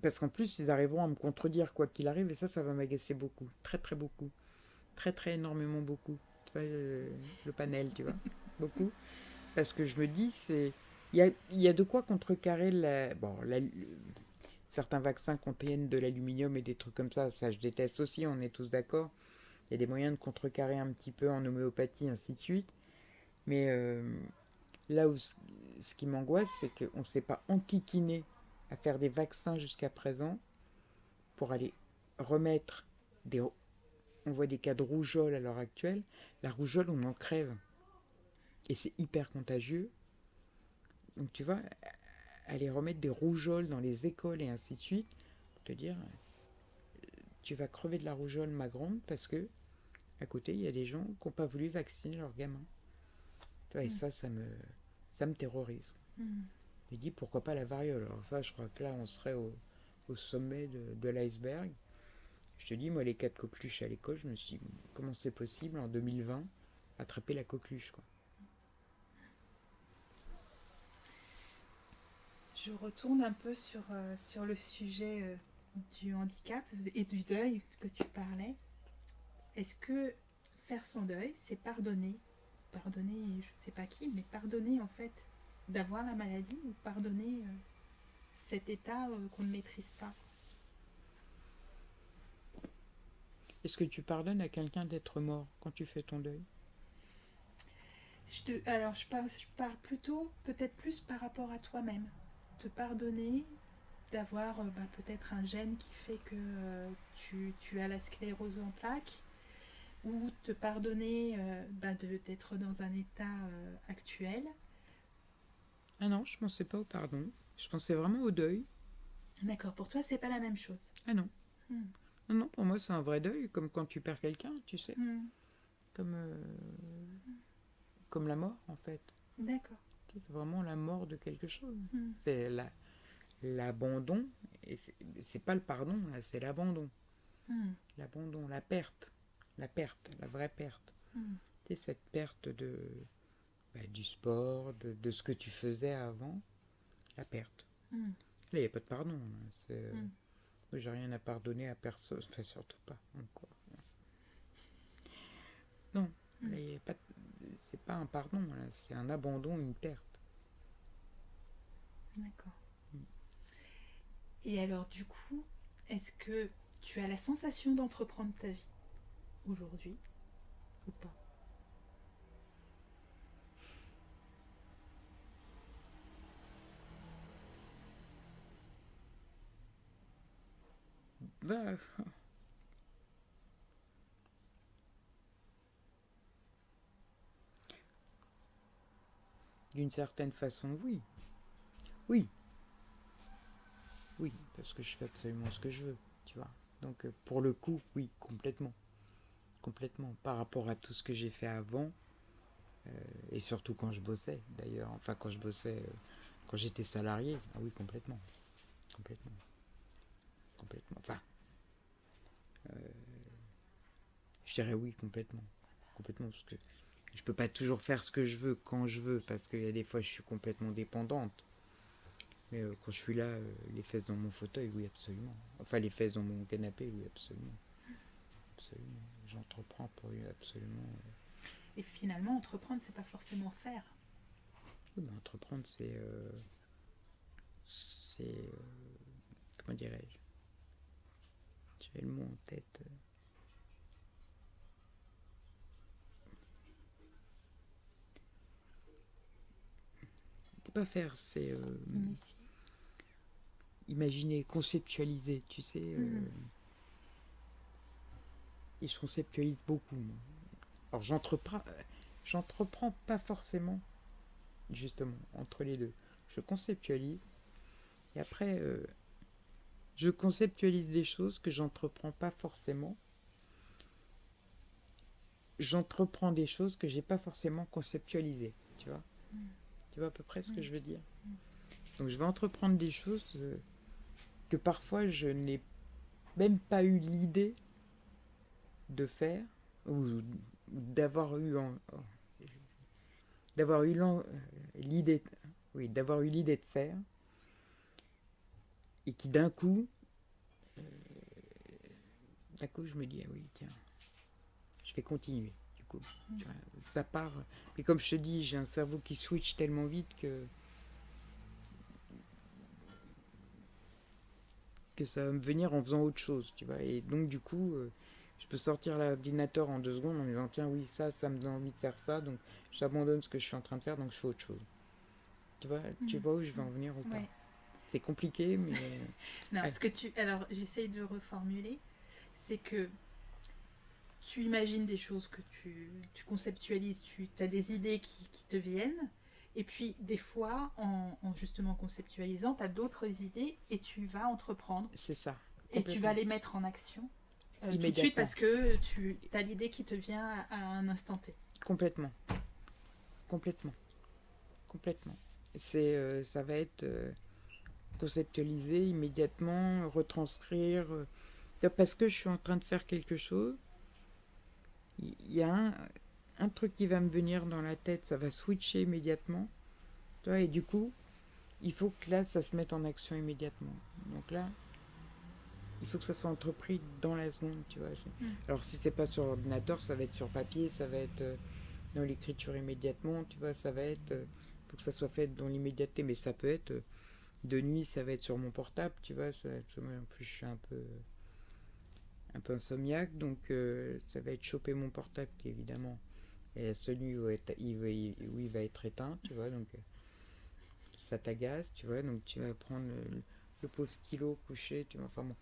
Parce qu'en plus, ils arriveront à me contredire quoi qu'il arrive, et ça va m'agacer beaucoup. Très, très beaucoup. Très, très énormément beaucoup. Tu vois, le panel, tu vois. Beaucoup. Parce que je me dis, c'est... Il y a de quoi contrecarrer certains vaccins contiennent de l'aluminium et des trucs comme ça je déteste aussi, on est tous d'accord. Il y a des moyens de contrecarrer un petit peu en homéopathie, ainsi de suite. Mais là où ce qui m'angoisse, c'est qu'on ne s'est pas enquiquiné à faire des vaccins jusqu'à présent pour aller remettre des... On voit des cas de rougeole à l'heure actuelle. La rougeole, on en crève. Et c'est hyper contagieux. Donc tu vois, aller remettre des rougeoles dans les écoles et ainsi de suite, pour te dire, tu vas crever de la rougeole, ma grande, parce que à côté, il y a des gens qui n'ont pas voulu vacciner leurs gamins. Tu vois, et ça me terrorise. Je dis, pourquoi pas la variole? Alors ça, je crois que là, on serait au sommet de l'iceberg. Je te dis, moi, les cas de coqueluche à l'école, je me suis dit, comment c'est possible, en 2020, attraper la coqueluche, quoi. Je retourne un peu sur le sujet du handicap et du deuil que tu parlais. Est-ce que faire son deuil, c'est pardonner, je ne sais pas qui, mais pardonner en fait d'avoir la maladie ou pardonner cet état qu'on ne maîtrise pas? Est-ce que tu pardonnes à quelqu'un d'être mort quand tu fais ton deuil? Je parle plutôt, peut-être plus par rapport à toi-même. Te pardonner d'avoir peut-être un gène qui fait que tu as la sclérose en plaques, ou te pardonner d'être dans un état actuel. Ah non, je pensais pas au pardon. Je pensais vraiment au deuil. D'accord, pour toi, c'est pas la même chose. Ah non. Non, pour moi, c'est un vrai deuil, comme quand tu perds quelqu'un, tu sais. comme, comme la mort, en fait. D'accord. C'est vraiment la mort de quelque chose. Mm. C'est l'abandon, et c'est pas le pardon, là, c'est l'abandon. L'abandon, la perte, la vraie perte. C'est cette perte du sport, de ce que tu faisais avant, la perte. Là, il n'y a pas de pardon. Là. Moi, j'ai rien à pardonner à personne, enfin surtout pas encore. Non, là, y a pas, c'est pas un pardon, là, c'est un abandon, une perte. D'accord. Et alors, du coup, est-ce que tu as la sensation d'entreprendre ta vie aujourd'hui ou pas? Bah, d'une certaine façon, oui. Oui. Oui, parce que je fais absolument ce que je veux, tu vois. Donc, pour le coup, oui, complètement. Complètement. Par rapport à tout ce que j'ai fait avant, et surtout quand je bossais, d'ailleurs. Enfin, quand je bossais, quand j'étais salarié. Ah oui, complètement. Complètement. Complètement. Enfin, je dirais oui, complètement. Complètement, parce que je peux pas toujours faire ce que je veux quand je veux, parce qu'il y a des fois, je suis complètement dépendante. Mais quand je suis là, les fesses dans mon fauteuil, oui, absolument. Enfin, les fesses dans mon canapé, oui, absolument. Absolument. J'entreprends pour absolument. Et finalement, entreprendre, c'est pas forcément faire. Oui, mais entreprendre, c'est. Comment dirais-je? J'avais le mot en tête. C'est pas faire, c'est. Initier. Imaginer, conceptualiser, tu sais. Et je conceptualise beaucoup. Moi. Alors, j'entreprends pas forcément, justement, entre les deux. Je conceptualise. Et après, je conceptualise des choses que j'entreprends pas forcément. J'entreprends des choses que j'ai pas forcément conceptualisées, tu vois. Tu vois à peu près ce que je veux dire. Donc je vais entreprendre des choses que parfois je n'ai même pas eu l'idée de faire ou d'avoir eu l'idée d'avoir eu l'idée de faire et qui d'un coup je me dis ah oui tiens je vais continuer du coup ça part et comme je te dis j'ai un cerveau qui switch tellement vite que ça va me venir en faisant autre chose tu vois et donc du coup je peux sortir l'ordinateur en 2 secondes en me disant tiens oui ça me donne envie de faire ça donc j'abandonne ce que je suis en train de faire donc je fais autre chose tu vois où je vais en venir ou pas c'est compliqué mais non alors j'essaye de reformuler c'est que tu imagines des choses que tu conceptualises, tu as des idées qui te viennent, et puis des fois, en justement conceptualisant, tu as d'autres idées et tu vas entreprendre. C'est ça. Et tu vas les mettre en action tout de suite parce que tu as l'idée qui te vient à un instant T. Complètement. Complètement. Complètement. Ça va être conceptualisé immédiatement, retranscrire. Parce que je suis en train de faire quelque chose, il y a un truc qui va me venir dans la tête, ça va switcher immédiatement. Tu vois, et du coup, il faut que là, ça se mette en action immédiatement. Donc là, il faut que ça soit entrepris dans la seconde, tu vois. Alors si c'est pas sur ordinateur, ça va être sur papier, ça va être dans l'écriture immédiatement, tu vois, ça va être... faut que ça soit fait dans l'immédiateté, mais ça peut être... de nuit, ça va être sur mon portable, tu vois. En plus, je suis un peu insomniaque, donc ça va être choper mon portable qui évidemment est celui où il va être éteint, tu vois, donc ça t'agace, tu vois, donc tu vas prendre le pauvre stylo couché, tu vois, enfin bon.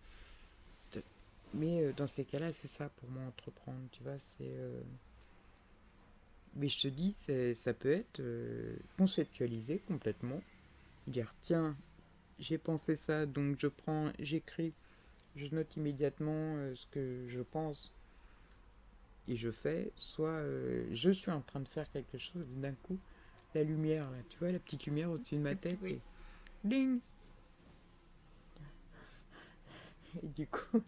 Mais dans ces cas-là, c'est ça pour moi entreprendre, tu vois, c'est... Mais je te dis, ça peut être conceptualisé complètement, dire tiens, j'ai pensé ça, donc j'écris, je note immédiatement ce que je pense et je fais, soit je suis en train de faire quelque chose, et d'un coup, la lumière, là, tu vois, la petite lumière au-dessus de ma tête, Oui. et ding. Et du coup,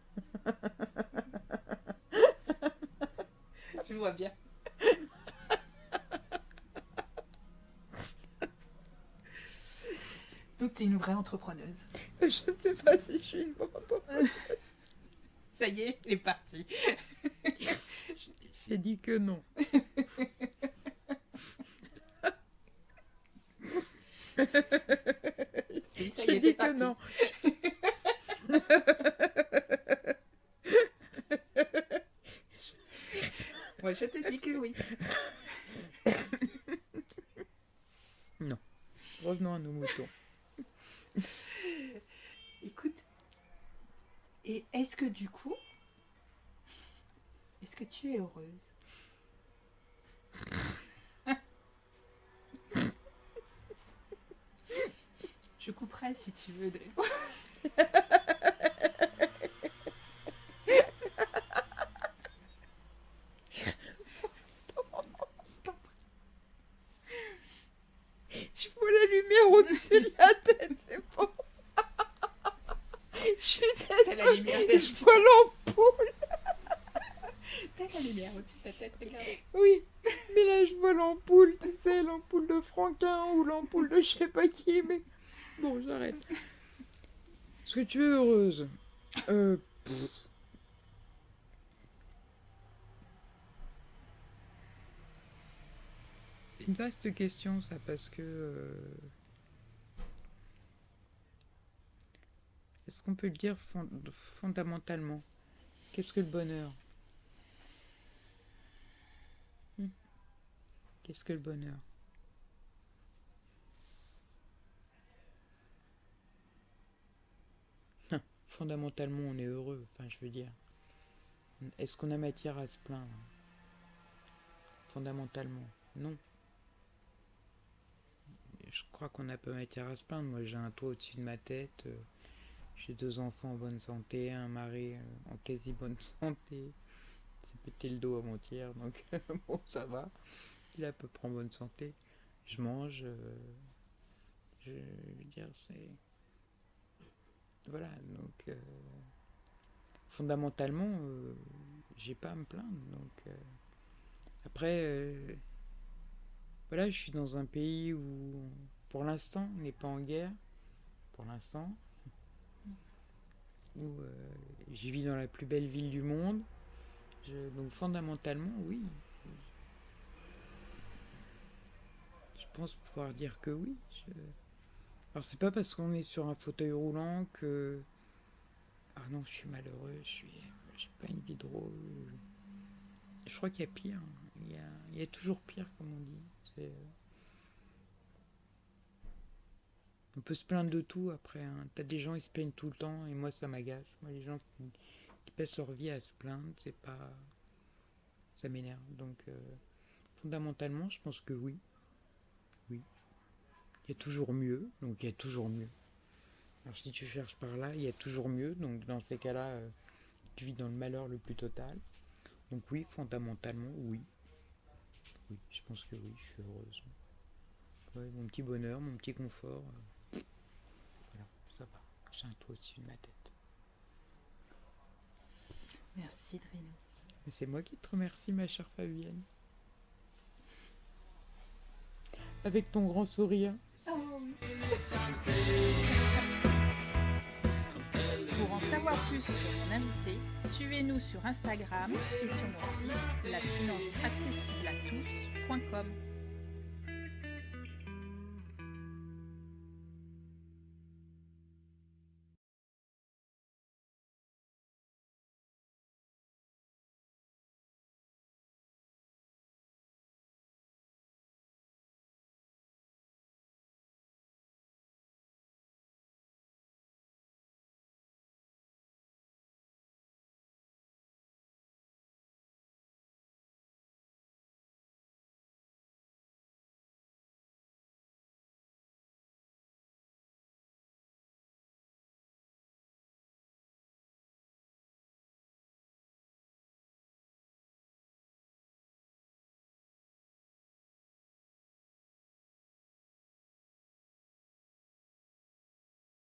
Je vois bien. Donc, tu es une vraie entrepreneuse. je ne sais pas si je suis une bonne entrepreneuse. Ça y est, elle est partie. J'ai dit que non. Si, ça y J'ai est, dit t'es que partie. non. Ouais, je t'ai dit que oui. Non. Revenons à nos moutons. Écoute, et est-ce que du coup, est-ce que tu es heureuse? Je couperai si tu veux. Je vois la lumière au-dessus de la tête, c'est bon. Je suis T'as la lumière désolée, au-dessus. je vois l'ampoule. T'as la lumière au-dessus de ta tête, regarde. Oui, mais là je vois l'ampoule, tu sais, l'ampoule de Franquin ou l'ampoule de je sais pas qui, mais bon, j'arrête. Est-ce que tu es heureuse? Pff. C'est une vaste question, ça, parce que... est-ce qu'on peut le dire fondamentalement? Qu'est-ce que le bonheur? Qu'est-ce que le bonheur? Fondamentalement, on est heureux, enfin, je veux dire. Est-ce qu'on a matière à se plaindre? Fondamentalement, non. Je crois qu'on a peu matière à se plaindre. Moi, j'ai un toit au-dessus de ma tête. J'ai 2 enfants en bonne santé, un mari en quasi bonne santé. Il s'est pété le dos avant-hier, donc bon, ça va. Il est à peu près en bonne santé. Je mange. Je veux dire, c'est... Voilà, donc... fondamentalement, j'ai pas à me plaindre. Donc, après, voilà, je suis dans un pays où, pour l'instant, on n'est pas en guerre. Pour l'instant. Où je vis dans la plus belle ville du monde. Donc fondamentalement, oui. Je pense pouvoir dire que oui. Alors c'est pas parce qu'on est sur un fauteuil roulant que... Ah non, je suis malheureux, j'ai pas une vie drôle. Je crois qu'il y a pire. Il y a toujours pire, comme on dit. On peut se plaindre de tout après. Hein. T'as des gens qui se plaignent tout le temps et moi ça m'agace. Moi les gens qui passent leur vie à se plaindre, c'est pas... Ça m'énerve. Donc fondamentalement, je pense que oui. Oui. Il y a toujours mieux, donc il y a toujours mieux. Alors si tu cherches par là, il y a toujours mieux. Donc dans ces cas-là, tu vis dans le malheur le plus total. Donc oui, fondamentalement, oui. Oui, je pense que oui, je suis heureuse. Ouais, mon petit bonheur, mon petit confort. Voilà, ça va. J'ai un toit au-dessus de ma tête. Merci, Drino. Mais c'est moi qui te remercie, ma chère Fabienne. Avec ton grand sourire. Oh, oui. Pour en savoir plus sur mon invité, suivez-nous sur Instagram et sur mon site lafinanceaccessible à tous.com.